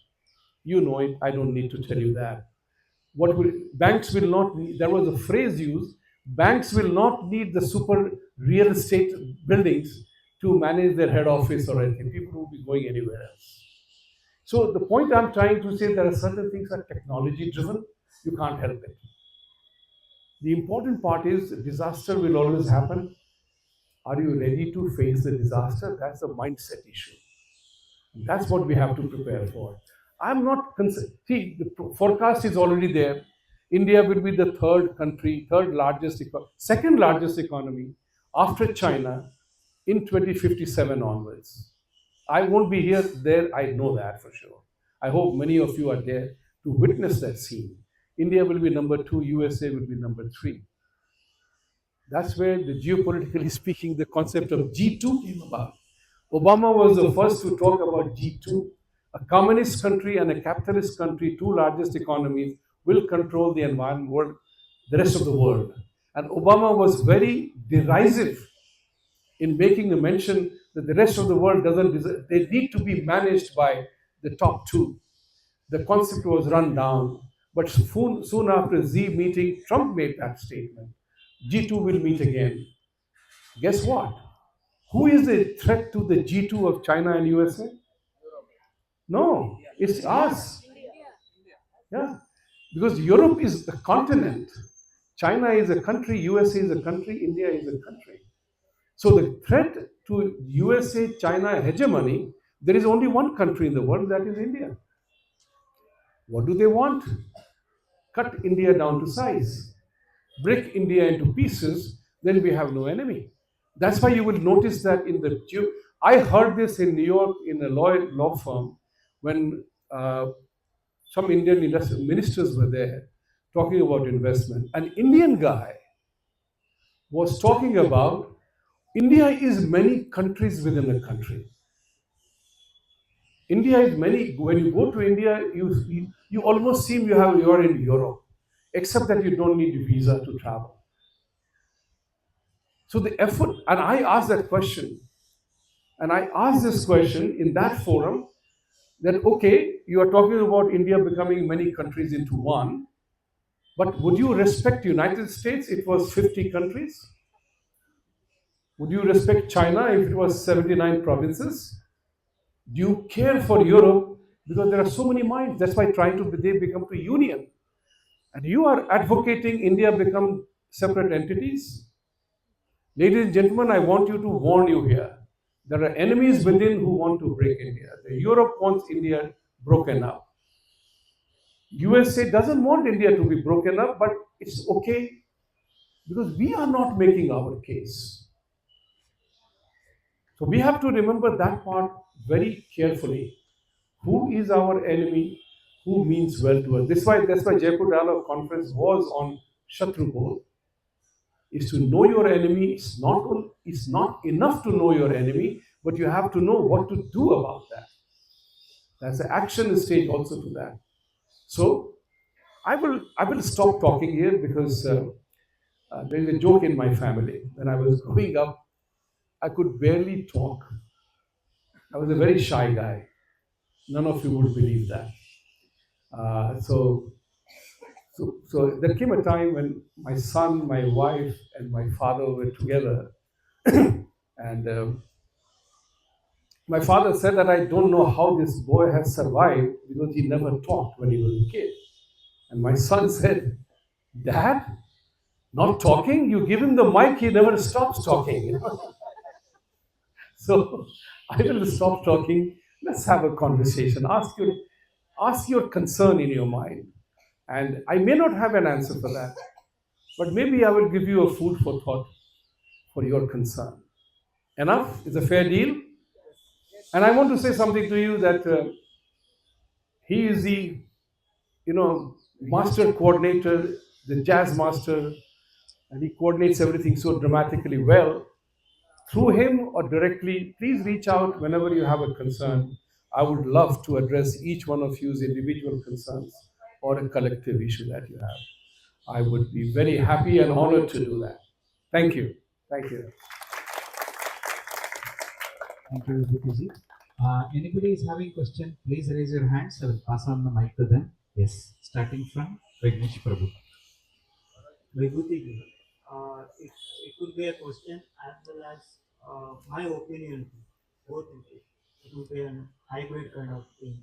You know it, I don't need to tell you that. What will banks will not need, there was a phrase used, banks will not need the super real estate buildings to manage their head office or anything. People will be going anywhere else. So the point I'm trying to say, there are certain things that are technology driven, you can't help it. The important part is disaster will always happen. Are you ready to face the disaster? That's a mindset issue. That's what we have to prepare for. I'm not concerned. See, the forecast is already there. India will be the third country, second largest economy after China in 2057 onwards. I won't be here, there, I know that for sure. I hope many of you are there to witness that scene. India will be number two, USA will be number three. That's where the geopolitically speaking, the concept of G2 came about. Obama was the first to talk about G2. A communist country and a capitalist country, two largest economies, will control the environment world, the rest of the world. And Obama was very derisive in making a mention that the rest of the world doesn't deserve, they need to be managed by the top two. The concept was run down. But soon after Z meeting, Trump made that statement. G2 will meet again. Guess what? Who is the threat to the G2 of China and USA? No, it's us. Yeah. Because Europe is a continent. China is a country, USA is a country, India is a country. So the threat to USA China hegemony, there is only one country in the world, that is India. What do they want? Cut India down to size, break India into pieces, then we have no enemy. That's why you will notice that in the I heard this in New York in a law firm when some Indian ministers were there talking about investment. An Indian guy was talking about India is many countries within a country. India is many. When you go to India, you almost seem you are in Europe, except that you don't need a visa to travel. So the effort, and I asked that question, and I asked this question in that forum that okay, you are talking about India becoming many countries into one, but would you respect United States? It was 50 countries. Would you respect China if it was 79 provinces? Do you care for Europe? Because there are so many minds. That's why they become to union. And you are advocating India become separate entities. Ladies and gentlemen, I want you to warn you here. There are enemies within who want to break India. Europe wants India broken up. USA doesn't want India to be broken up, but it's okay because we are not making our case. So we have to remember that part very carefully. Who is our enemy? Who means well to us? That's why Jaipur Dialogue Conference was on Shatru Bodh. Is to know your enemy. It's not enough to know your enemy, but you have to know what to do about that. There's an action stage also to that. So I will stop talking here because there is a joke in my family. When I was growing up, I could barely talk. I was a very shy guy. None of you would believe that. So So there came a time when my son, my wife, and my father were together, and my father said that I don't know how this boy has survived because he never talked when he was a kid. And my son said, "Dad, not talking? You give him the mic, he never stops talking." So I will stop talking. Let's have a conversation. Ask your concern in your mind. And I may not have an answer for that, but maybe I will give you a food for thought for your concern. Enough? Is a fair deal? And I want to say something to you that he is the master coordinator, the jazz master, and he coordinates everything so dramatically well. Through him or directly, please reach out whenever you have a concern. I would love to address each one of you's individual concerns or a collective issue that you have. I would be very happy and honored to do that. Thank you. Thank you. Thank you, Vibhuti. Anybody is having question, please raise your hands. I will pass on the mic to them. Yes, starting from Vignesh Prabhu. Vibhuti Ji, it could be a question as well as my opinion, both in it. It would be a hybrid kind of thing.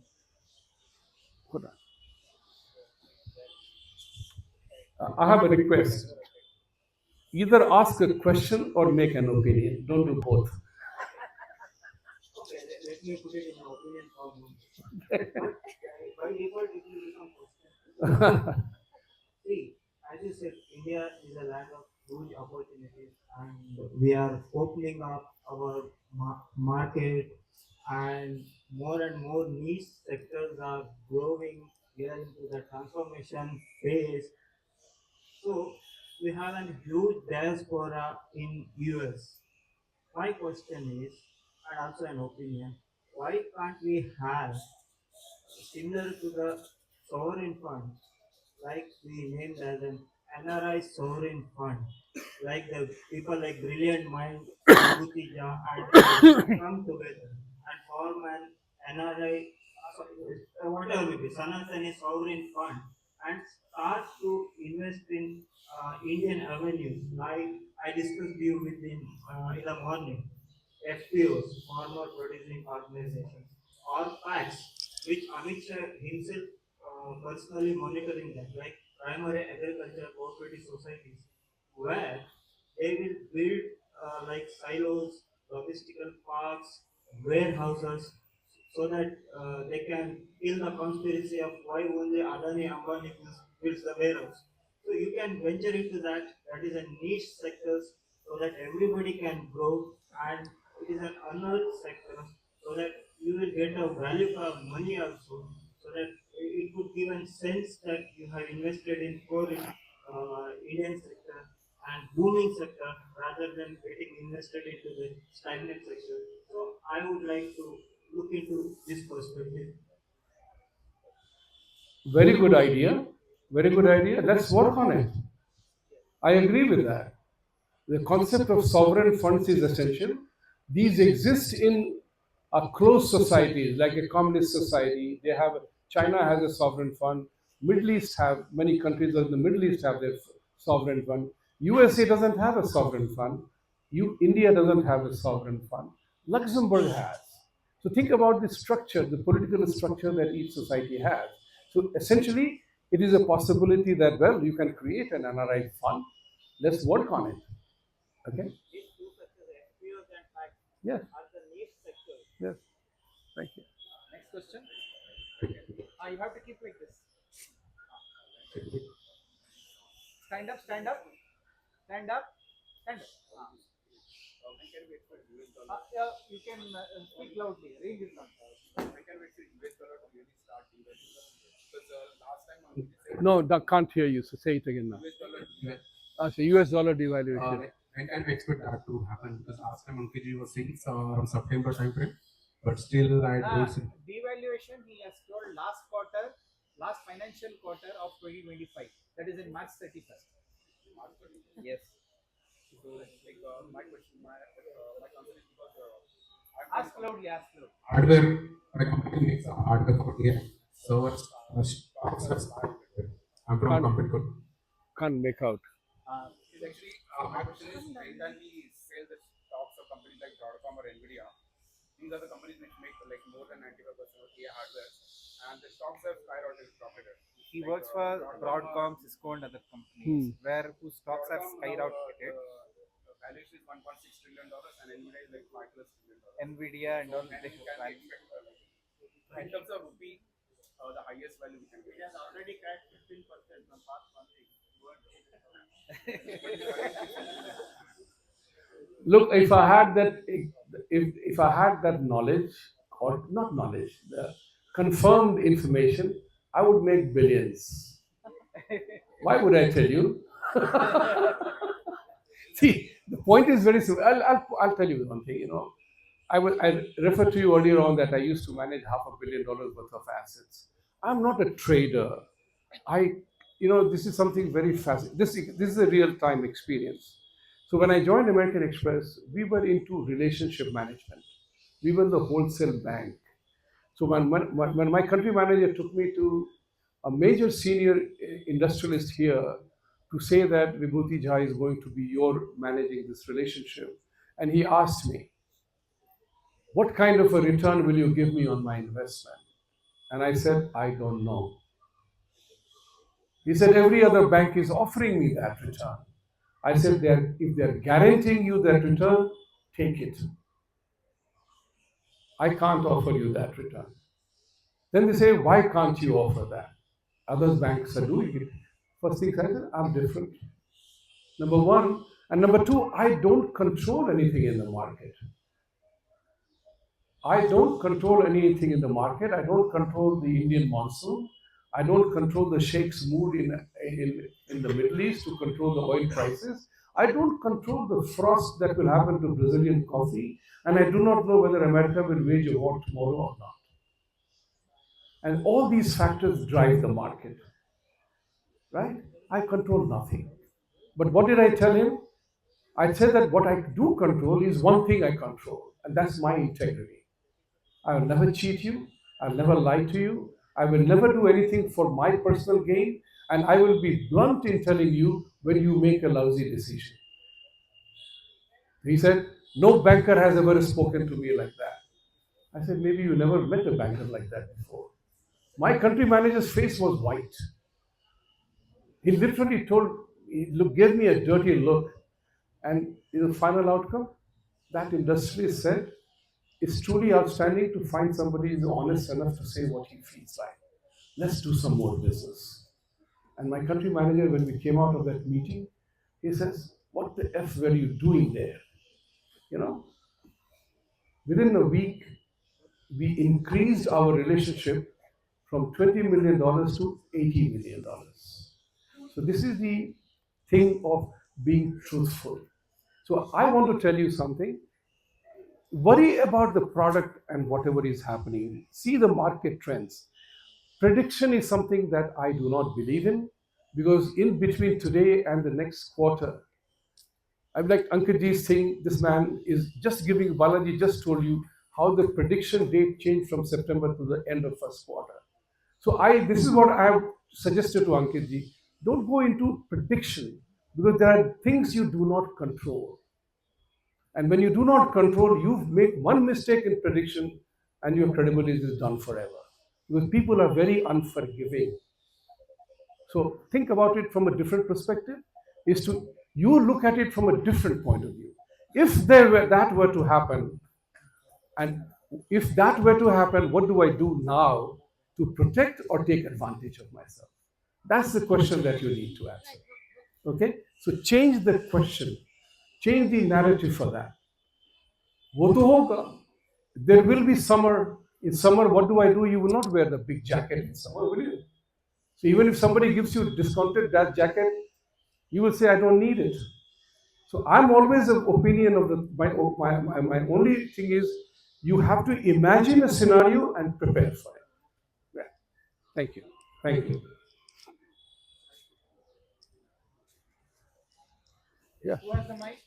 Good. I have a request. Either ask a question or make an opinion. Don't do both. Okay, let me put it in an opinion form. By default, it will become question. See, as you said, India is a land of huge opportunities, and we are opening up our market, and more niche sectors are growing. We are into the transformation phase. So we have a huge diaspora in US. My question is, and also an opinion, why can't we have similar to the sovereign fund, like we named as an NRI sovereign fund, like the people like brilliant mind, Vibhuti Jha, and come together and form an NRI, whatever it is, Sanatani sovereign fund, and start to invest in Indian avenues, like I discussed you in the morning, FPOs, farmer producing organizations, or PACs, which Amit Shah himself personally monitoring that, like primary agriculture cooperative societies, where they will build like silos, logistical parks, warehouses, so that they can kill the conspiracy of why only Adani Ambani builds the warehouse. So you can venture into that. That is a niche sectors, so that everybody can grow, and it is an unearthed sector, so that you will get a value for money also, so that it would give a sense that you have invested in core Indian sector and booming sector rather than getting invested into the stagnant sector. So I would like to look into this perspective. Very good idea. Very good idea. Let's work on it. I agree with that. The concept of sovereign funds is essential. These exist in closed societies like a communist society. They have China has a sovereign fund. Middle East have many countries in the Middle East have their sovereign fund. USA doesn't have a sovereign fund. India doesn't have a sovereign fund. Luxembourg has. So think about the structure, the political structure that each society has. So essentially, it is a possibility that well, you can create an NRI fund. Let's work on it. Okay. These two sectors, FPOs and PACs, Yes. are the niche sectors. Yes. Thank you. Next question. You have to keep like this. Stand up, stand up, stand up, stand up. Yeah, you can speak loudly. Range is not. No, I can't hear you. So say it again now. So US dollar devaluation. And can we expect that to happen? Because last time Ankit ji was saying around September timeframe, but still I don't see. Devaluation, he has told last quarter, last financial quarter of 2025. That is in March 31st. Yes. So, like my question, my concern is because ask loudly, ask loudly. Hardware, my company makes hardware for AI. So I'm from competitor. Can't make out. Actually, my question is, when we sell the stocks of companies like Broadcom or Nvidia, these are the companies which make like more than 95% of AI hardware, and the stocks have skyrocketed. He works for Broadcom, Cisco, and other companies whose stocks have skyrocketed. The valuation is $1.6 trillion, and Nvidia is like $5+ trillion. Nvidia and all. And we can expect, in terms of rupee, the highest value we can get. It has already cracked 15% from past 1 week. Look, if I had that, if I had that knowledge, or not knowledge, the confirmed information, I would make billions. Why would I tell you? See, the point is very simple. I'll tell you one thing. You know, I referred to you earlier on that I used to manage $500 million worth of assets. I'm not a trader. This is something very fascinating. This is a real time experience. So when I joined American Express, we were into relationship management. We were the wholesale bank. So when my country manager took me to a major senior industrialist here to say that Vibhuti Jha is going to be your managing this relationship, and he asked me, what kind of a return will you give me on my investment? And I said, I don't know. He said, every other bank is offering me that return. I said, if they're guaranteeing you that return, take it. I can't offer you that return. Then they say, why can't you offer that? Other banks are doing it. First thing I said, I'm different. Number one. And number two, I don't control anything in the market. I don't control anything in the market. I don't control the Indian monsoon. I don't control the sheikh's mood in the Middle East to control the oil prices. I don't control the frost that will happen to Brazilian coffee. And I do not know whether America will wage a war tomorrow or not. And all these factors drive the market. Right? I control nothing. But what did I tell him? I said that what I do control is one thing I control, and that's my integrity. I will never cheat you. I'll never lie to you. I will never do anything for my personal gain, and I will be blunt in telling you when you make a lousy decision. He said, no banker has ever spoken to me like that. I said, maybe you never met a banker like that before. My country manager's face was white. He literally gave me a dirty look. And the final outcome, that industrialist said, it's truly outstanding to find somebody who's honest enough to say what he feels like. Let's do some more business. And my country manager, when we came out of that meeting, he says, what the F were you doing there? You know, within a week, we increased our relationship from $20 million to $80 million. So this is the thing of being truthful. So I want to tell you something. Worry about the product and whatever is happening. See the market trends. Prediction is something that I do not believe in, because in between today and the next quarter, I'm like Ankitji's thing, this man is just giving, Balaji just told you how the prediction date changed from September to the end of first quarter. So this is what I have suggested to Ankitji. Don't go into prediction, because there are things you do not control. And when you do not control, you make one mistake in prediction and your credibility is done forever. Because people are very unforgiving. So think about it from a different perspective, is to you look at it from a different point of view. If that were to happen, and if that were to happen, what do I do now to protect or take advantage of myself? That's the question that you need to answer. Okay? So change the question. Change the narrative for that. वो तो होगा. There will be summer. In summer, what do I do? You will not wear the big jacket in summer, will you? So even if somebody gives you discounted that jacket, you will say, I don't need it. So I'm always of opinion of my only thing is, you have to imagine a scenario and prepare for it. Yeah. Thank you. Thank you. Yeah. Who has the mic?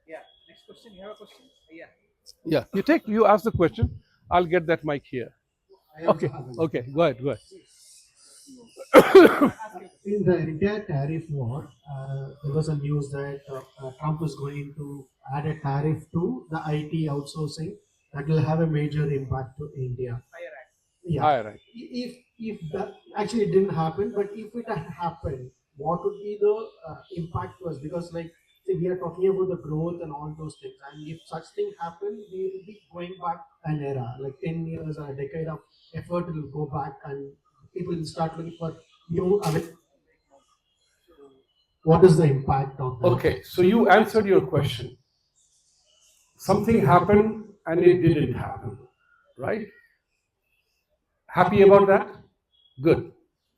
Yeah. Next question. You have a question? Yeah. Yeah. You ask the question. I'll get that mic here. Okay. Okay. Go ahead. In the entire tariff war, there was a news that Trump is going to add a tariff to the IT outsourcing that will have a major impact to India. Yeah. Higher, right? If that actually it didn't happen, but if it had happened, what would be the impact to us? Because like see, we are talking about the growth and all those things, and if such thing happen, we will be going back an era, like 10 years or a decade of effort will go back, and people will start looking for new. I mean, what is the impact of that? Okay, so you answered your question. Something happened and it didn't happen, right? Happy about that? Good.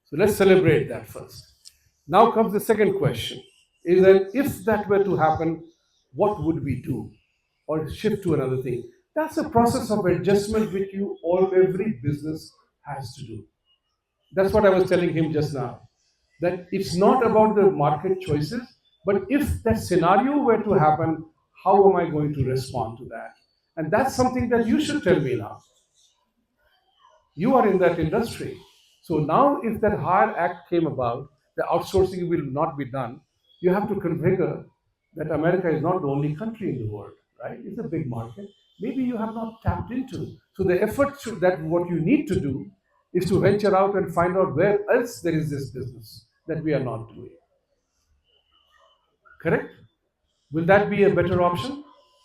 So let's celebrate that first. Now comes the second question is that if that were to happen, what would we do? Or shift to another thing. That's a process of adjustment which every business has to do. That's what I was telling him just now. That it's not about the market choices, but if that scenario were to happen, how am I going to respond to that? And that's something that you should tell me now. You are in that industry. So now, if that Hire Act came about, the outsourcing will not be done. You have to configure that America is not the only country in the world, right? It's a big market. Maybe you have not tapped into. So the effort that what you need to do is to venture out and find out where else there is this business that we are not doing. Correct? Will that be a better option?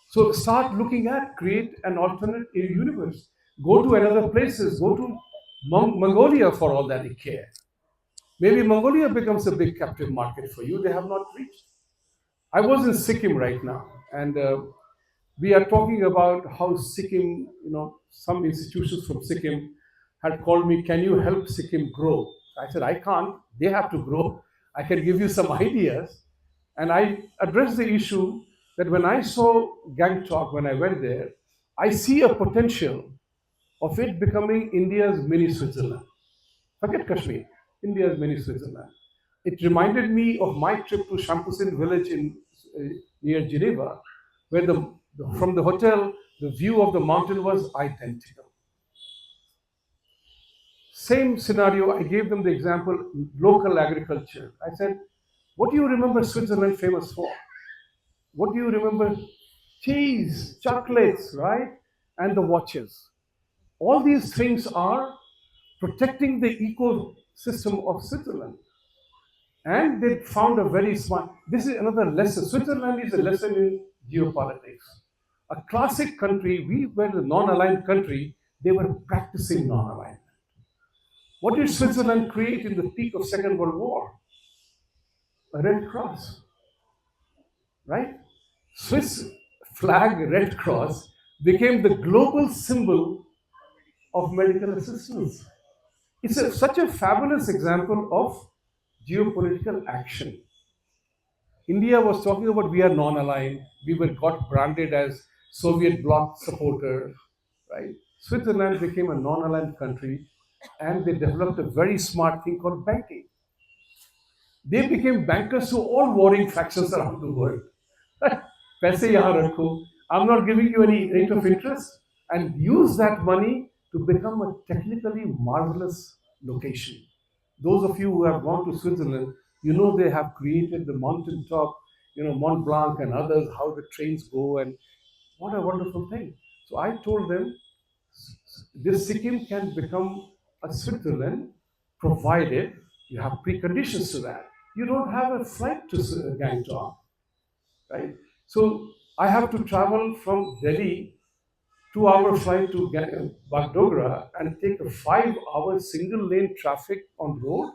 So start looking at create an alternate universe. Go to another places. Go to Mongolia for all that you care. Maybe Mongolia becomes a big captive market for you. They have not reached. I was in Sikkim right now, and we are talking about how Sikkim, some institutions from Sikkim had called me, can you help Sikkim grow? I said, I can't. They have to grow. I can give you some ideas. And I addressed the issue that when I saw Gangtok, when I went there, I see a potential of it becoming India's mini Switzerland. Forget Kashmir, India's mini Switzerland. It reminded me of my trip to Shampusin village near Geneva, where from the hotel, the view of the mountain was identical. Same scenario, I gave them the example, local agriculture. I said, what do you remember Switzerland famous for? What do you remember? Cheese, chocolates, right? And the watches. All these things are protecting the ecosystem of Switzerland. And they found a very smart, this is another lesson. Switzerland is a lesson in geopolitics. A classic country, we were the non-aligned country, they were practicing non-alignment. What did Switzerland create in the peak of Second World War? A Red Cross, right? Swiss flag Red Cross became the global symbol of medical assistance. It's such a fabulous example of geopolitical action. India was talking about we are non-aligned, we were got branded as Soviet bloc supporter, right? Switzerland became a non-aligned country and they developed a very smart thing called banking. They became bankers to all warring factions around the world. पैसे यहाँ रखो. I'm not giving you any rate of interest, and use that money to become a technically marvelous location. Those of you who have gone to Switzerland, you know they have created the mountaintop, Mont Blanc and others, how the trains go, and what a wonderful thing. So I told them, this Sikkim can become a Switzerland provided you have preconditions to that. You don't have a flight to Gangtok, right? So I have to travel from Delhi, 2-hour flight to Bagdogra, and take a 5-hour single lane traffic on road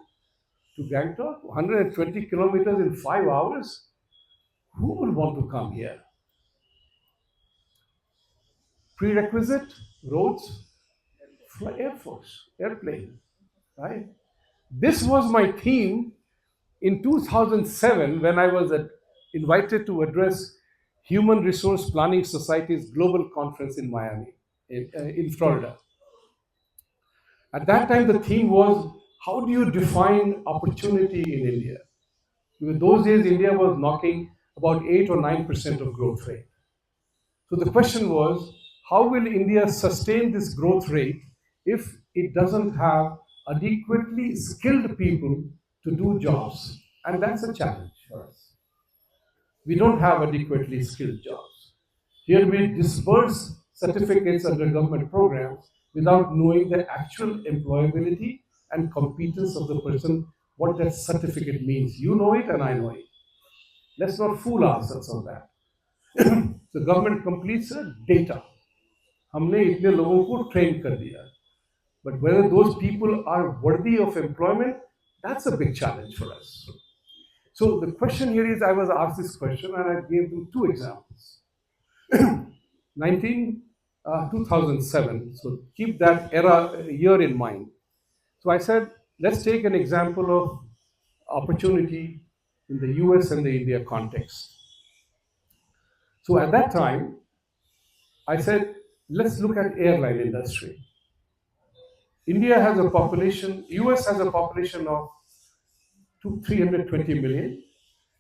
to Gangtok, 120 kilometers in 5 hours. Who will want to come here? Prerequisite, roads, Air Force, airplane, right? This was my theme in 2007 when I was invited to address Human Resource Planning Society's global conference in Miami, in Florida. At that time, the theme was, how do you define opportunity in India? In those days, India was knocking about 8 or 9% of growth rate. So the question was, how will India sustain this growth rate if it doesn't have adequately skilled people to do jobs. And that's a challenge for us. We don't have adequately skilled jobs. Here we disperse certificates under government programs without knowing the actual employability and competence of the person, what that certificate means. You know it and I know it. Let's not fool ourselves on that. So government completes a data. हमने इतने लोगों को train कर दिया. But whether those people are worthy of employment, that's a big challenge for us. So the question here is, I was asked this question and I gave them two examples. 2007, so keep that year in mind. So I said, let's take an example of opportunity in the US and the India context. So at that time, I said, let's look at airline industry. India has a population, US has a population of 320 million,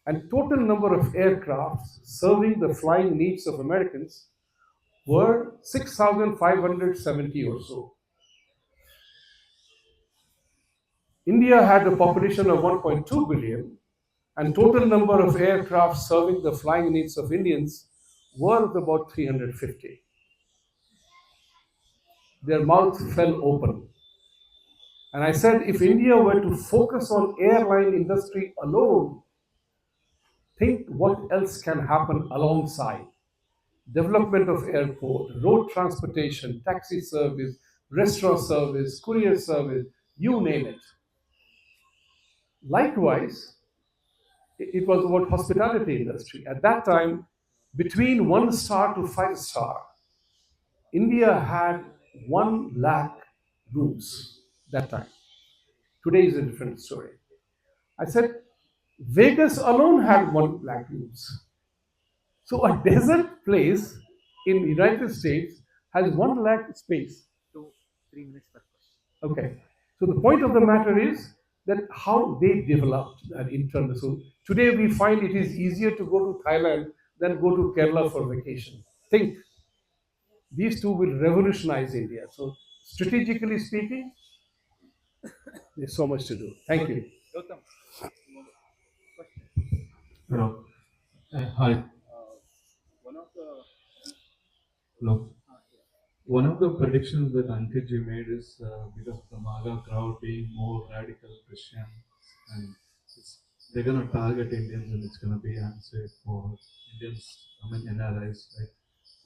and total number of aircraft serving the flying needs of Americans were 6,570 or so. India had a population of 1.2 billion, and total number of aircraft serving the flying needs of Indians were about 350. Their mouth fell open. And I said, if India were to focus on airline industry alone, think what else can happen alongside. Development of airport, road transportation, taxi service, restaurant service, courier service, you name it. Likewise, it was about hospitality industry. At that time, between 1 star to 5 star, India had 1 lakh rooms that time. Today is a different story. I said, Vegas alone had 1 lakh rooms. So a desert place in the United States has 1 lakh space. 2-3 minutes per question. Okay. So the point of the matter is that how they developed that internal. So today we find it is easier to go to Thailand than go to Kerala for vacation. Think. These two will revolutionize India. So strategically speaking, there's so much to do. Thank you. Gautam, Hello. Hi. One of the Hello. One of the predictions that Ankit ji made is because of the MAGA crowd being more radical Christian, and they're going to target Indians, and it's going to be unsafe for Indians, NRIs, right?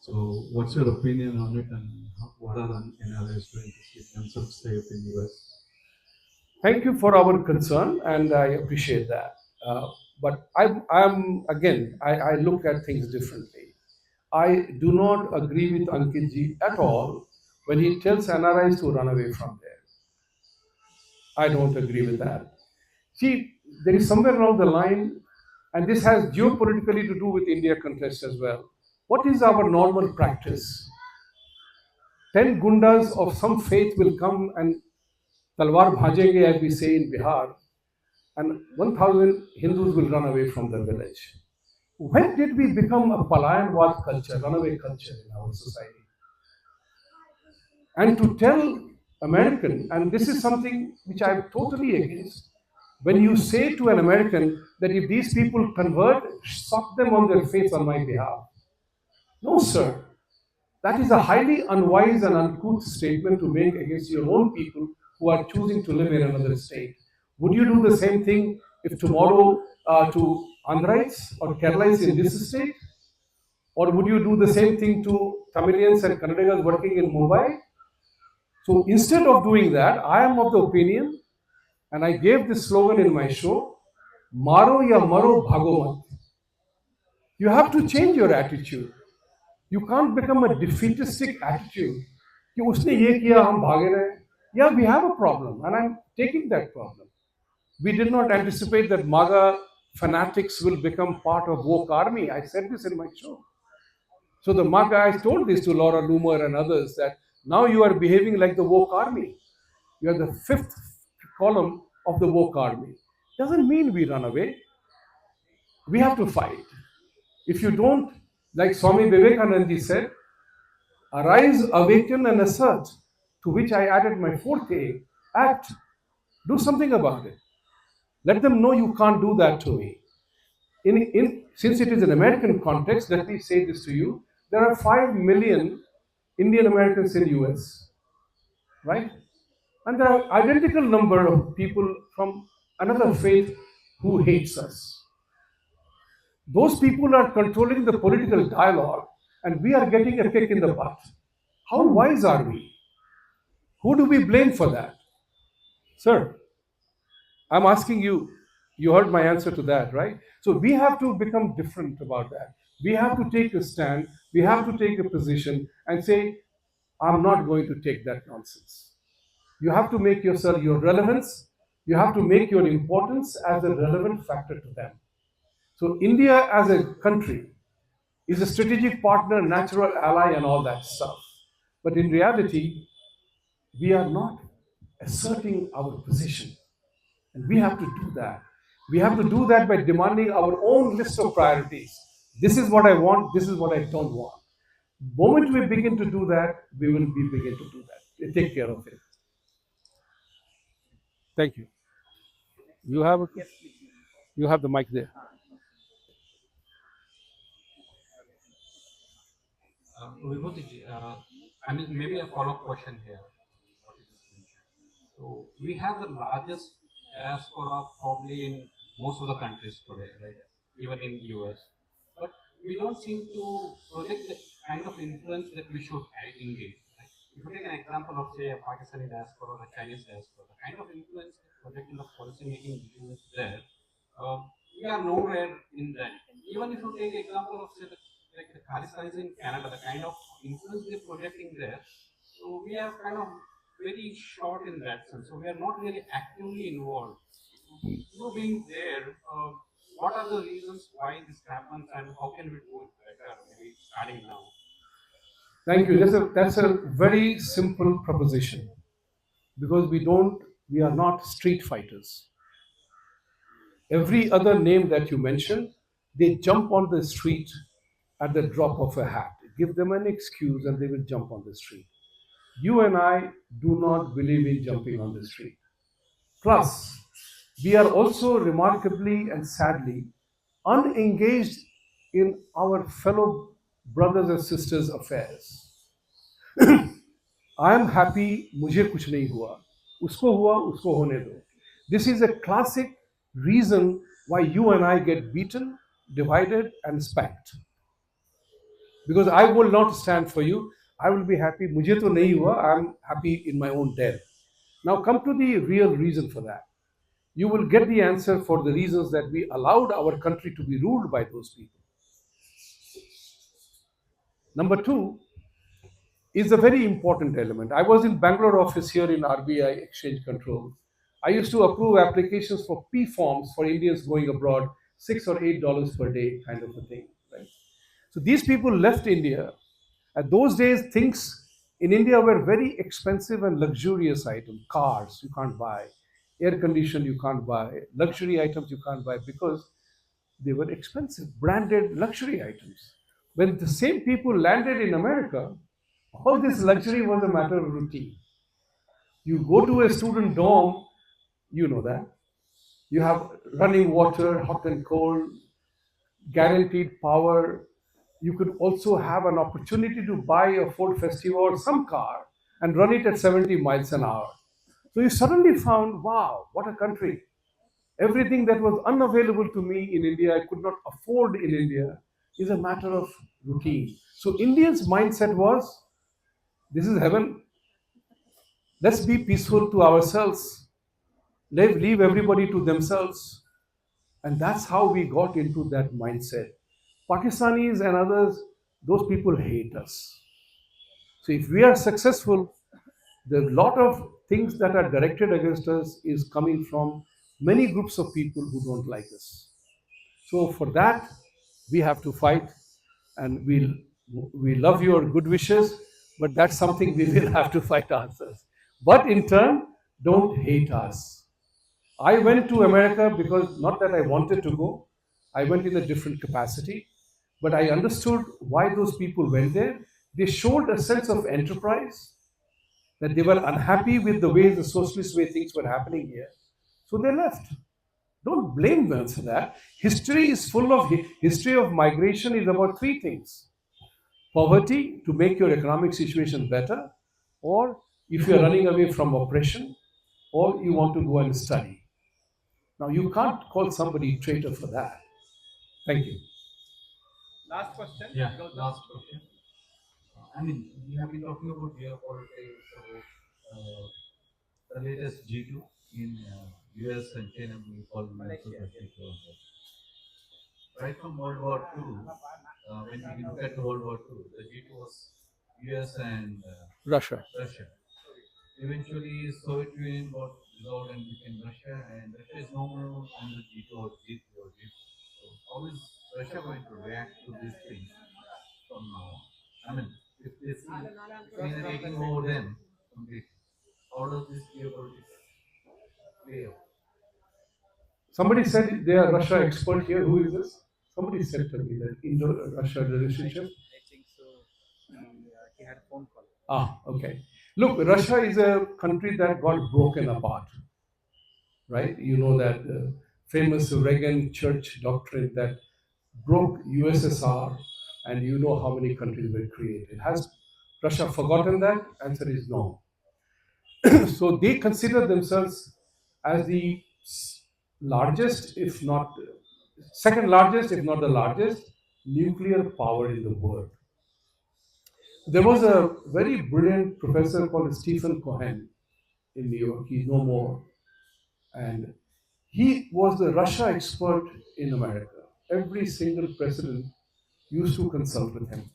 So, what's your opinion on it, and what are the NRIs doing to keep themselves safe in the US? Thank you for our concern, and I appreciate that. But I look at things differently. I do not agree with Ankit ji at all when he tells NRIs to run away from there. I don't agree with that. See, there is somewhere along the line, and this has geopolitically to do with India context as well. What is our normal practice? 10 gundas of some faith will come and talwar bhajenge, as we say in Bihar, and 1,000 Hindus will run away from the village. When did we become a palayanwad culture, runaway culture in our society? And to tell American, and this is something which I'm totally against, when you say to an American that if these people convert, sock them on their face on my behalf. No, sir. That is a highly unwise and uncouth statement to make against your own people who are choosing to live in another state. Would you do the same thing if tomorrow to Andhrites or Keralites in this state? Or would you do the same thing to Tamilians and Kannadigas working in Mumbai? So instead of doing that, I am of the opinion, and I gave this slogan in my show, Maro ya maro bhago mat. You have to change your attitude. You can't become a defeatistic attitude. कि उसने ये किया हम भागे रहे. Yeah, we have a problem, and I'm taking that problem. We did not anticipate that MAGA fanatics will become part of woke army. I said this in my show. So the MAGA, I told this to Laura Loomer and others, that now you are behaving like the woke army. You are the fifth column of the woke army. Doesn't mean we run away. We have to fight. If you don't, like Swami Vivekananda said, arise, awaken, and assert, to which I added my fourth A, act, Do something about it. Let them know you can't do that to me. Since it is an American context, let me say this to you. There are 5 million Indian Americans in US, right? And there are identical number of people from another faith who hates us. Those people are controlling the political dialogue, and we are getting a kick in the butt. How wise are we? Who do we blame for that? Sir, I'm asking you, you heard my answer to that, right? So we have to become different about that. We have to take a stand, we have to take a position and say, I'm not going to take that nonsense. You have to make yourself your relevance, you have to make your importance as a relevant factor to them. So India as a country is a strategic partner, natural ally, and all that stuff. But in reality, we are not asserting our position. And we have to do that. We have to do that by demanding our own list of priorities. This is what I want, this is what I don't want. The moment we begin to do that, we will be begin to do that. Take care of it. Thank you. You have a, you have the mic there. Vibhuti ji, I mean, maybe a follow-up question here. What you just mentioned. So we have the largest diaspora probably in most of the countries today, right? Even in US, but we don't seem to project the kind of influence that we should engage. Right? If you take an example of say a Pakistani diaspora or a Chinese diaspora, the kind of influence that project in the policy-making decisions there, we are nowhere in that. Even if you take example of say the like the Khalistanis in Canada, the kind of influence they're projecting there, so we are kind of very short in that sense. So we are not really actively involved. You being there, what are the reasons why this happens and how can we do it better, maybe starting now? Thank you. That's a very simple proposition because we are not street fighters. Every other name that you mentioned, they jump on the street at the drop of a hat. Give them an excuse and they will jump on the street. You and I do not believe in jumping on the street. Plus, we are also remarkably and sadly unengaged in our fellow brothers and sisters' affairs. I am happy, मुझे कुछ नहीं हुआ उसको होने दो. This is a classic reason why you and I get beaten, divided, and spanked. Because I will not stand for you. I will be happy. मुझे तो नहीं हुआ. I'm happy in my own death. Now come to the real reason for that. You will get the answer for the reasons that we allowed our country to be ruled by those people. Number two is a very important element. I was in Bangalore office here in RBI Exchange Control. I used to approve applications for P forms for Indians going abroad, $6 or $8 per day, kind of a thing. Right? So these people left India. At those days, things in India were very expensive and luxurious items. Cars you can't buy, air condition you can't buy, luxury items you can't buy because they were expensive, branded luxury items. When the same people landed in America, all this luxury was a matter of routine. You go to a student dorm, you know that. You have running water, hot and cold, guaranteed power. You could also have an opportunity to buy a Ford Festiva or some car and run it at 70 miles an hour. So you suddenly found, wow, what a country. Everything that was unavailable to me in India, I could not afford in India, is a matter of routine. So Indians' mindset was, this is heaven. Let's be peaceful to ourselves. Leave everybody to themselves. And that's how we got into that mindset. Pakistanis and others, those people hate us. So if we are successful, the lot of things that are directed against us is coming from many groups of people who don't like us. So for that, we have to fight, and we love your good wishes, but that's something we will have to fight ourselves. But in turn, don't hate us. I went to America because not that I wanted to go, I went in a different capacity, but I understood why those people went there. They showed a sense of enterprise. that they were unhappy with the way the socialist way things were happening here. So they left. Don't blame them for that. History is full of history of migration is about three things: poverty to make your economic situation better, or if you are running away from oppression, or you want to go and study. Now you can't call somebody traitor for that. Thank you. Last question. Yeah, last question. I mean, we have been talking about geopolitics, so the latest G2 in US and China, we call United States. Right from World War II, when we look at the World War II, the G2 was US and Russia. Russia. Eventually, Soviet Union got dissolved and became Russia, and Russia is no more on the G2 or G3 or G4. So, how is Russia going to react to these things from now on? I mean, if they see China taking over them completely, how does this geopolitics play out? Somebody said they are Russia expert here. Who is this? Somebody said to me that Indo-Russia relationship. I think so. He had a phone call. Ah, okay. Look, Russia is a country that got broken apart, right? You know that famous Reagan Church doctrine that broke USSR, and you know how many countries were created. Has Russia forgotten that? Answer is no. So they consider themselves as the largest, if not second largest, if not the largest nuclear power in the world. There was a very brilliant professor called Stephen Cohen in New York. He's no more. And he was the Russia expert in America. Every single president used to consult with him.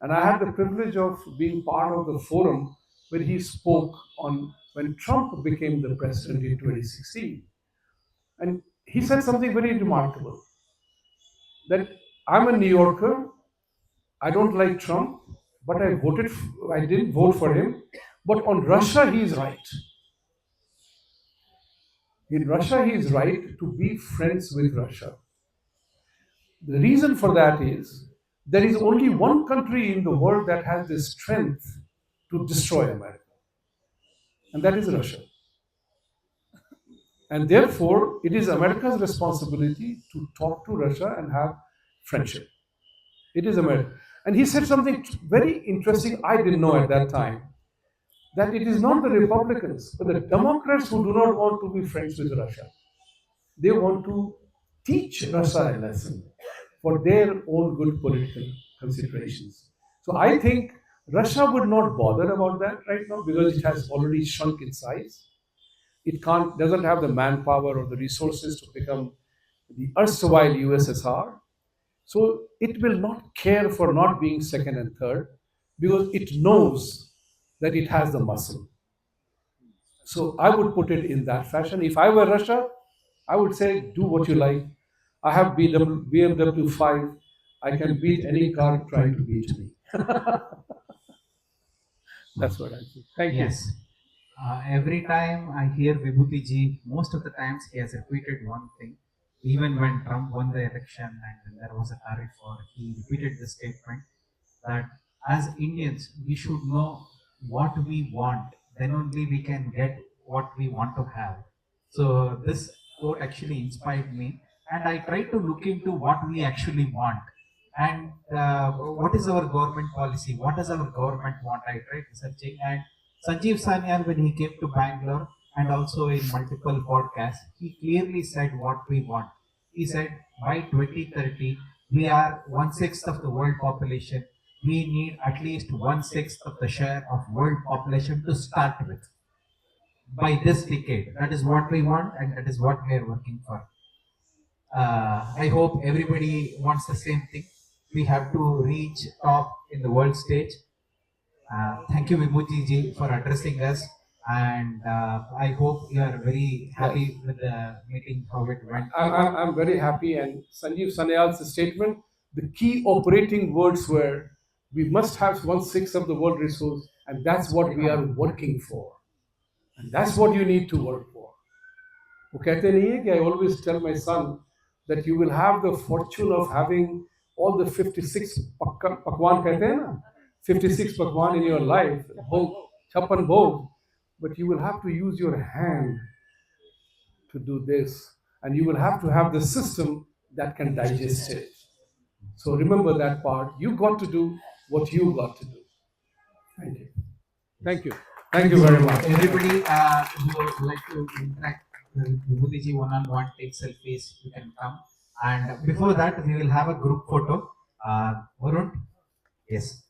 And I had the privilege of being part of the forum where he spoke on when Trump became the president in 2016. And he said something very remarkable that I'm a New Yorker, I don't like Trump, but I didn't vote for him, but on Russia he is right. In Russia he is right to be friends with Russia. The reason for that is there is only one country in the world that has the strength to destroy America, and that is Russia. And therefore, it is America's responsibility to talk to Russia and have friendship. It is America. And he said something very interesting I didn't know at that time, that it is not the Republicans, but the Democrats who do not want to be friends with Russia. They want to teach Russia a lesson for their own good political considerations. So I think Russia would not bother about that right now because it has already shrunk in size. It doesn't have the manpower or the resources to become the erstwhile USSR. So it will not care for not being second and third because it knows that it has the muscle. So I would put it in that fashion. If I were Russia, I would say, do what you like. I have BMW 5. I can beat any car trying to beat me. That's what I think. Thank you. Yes. Every time I hear Vibhuti ji, most of the times he has repeated one thing. Even when Trump won the election and there was a tariff war, he repeated the statement that as Indians, we should know what we want. Then only we can get what we want to have. So this quote actually inspired me, and I tried to look into what we actually want. And what is our government policy? What does our government want? I tried researching, and Sanjeev Sanyal, when he came to Bangalore and also in multiple podcasts, he clearly said what we want. He said by 2030, we are 1/6 of the world population. We need at least 1/6 of the share of world population to start with by this decade. That is what we want, and that is what we are working for. I hope everybody wants the same thing. We have to reach top in the world stage. Thank you, Vibhuti ji, for addressing us. And I hope you are very happy with the meeting, how it went. I'm very happy. And Sanjeev Sanyal's statement, the key operating words were, we must have 1/6 of the world resource, and that's what we are working for. And that's what you need to work for. वो कहते नहीं है कि I always tell my son that you will have the fortune of having all the 56 pakwan कहते हैं ना 56 pakwan in your life. chapan bhog, but you will have to use your hand to do this, and you will have to have the system that can digest it. So remember that part. You got to do what you got to do. Thank you. Thank you. Thank you very much. Everybody who would like to interact with Vibhuti ji one-on-one, take selfies, you can come. And before that, we will have a group photo. Varun, yes.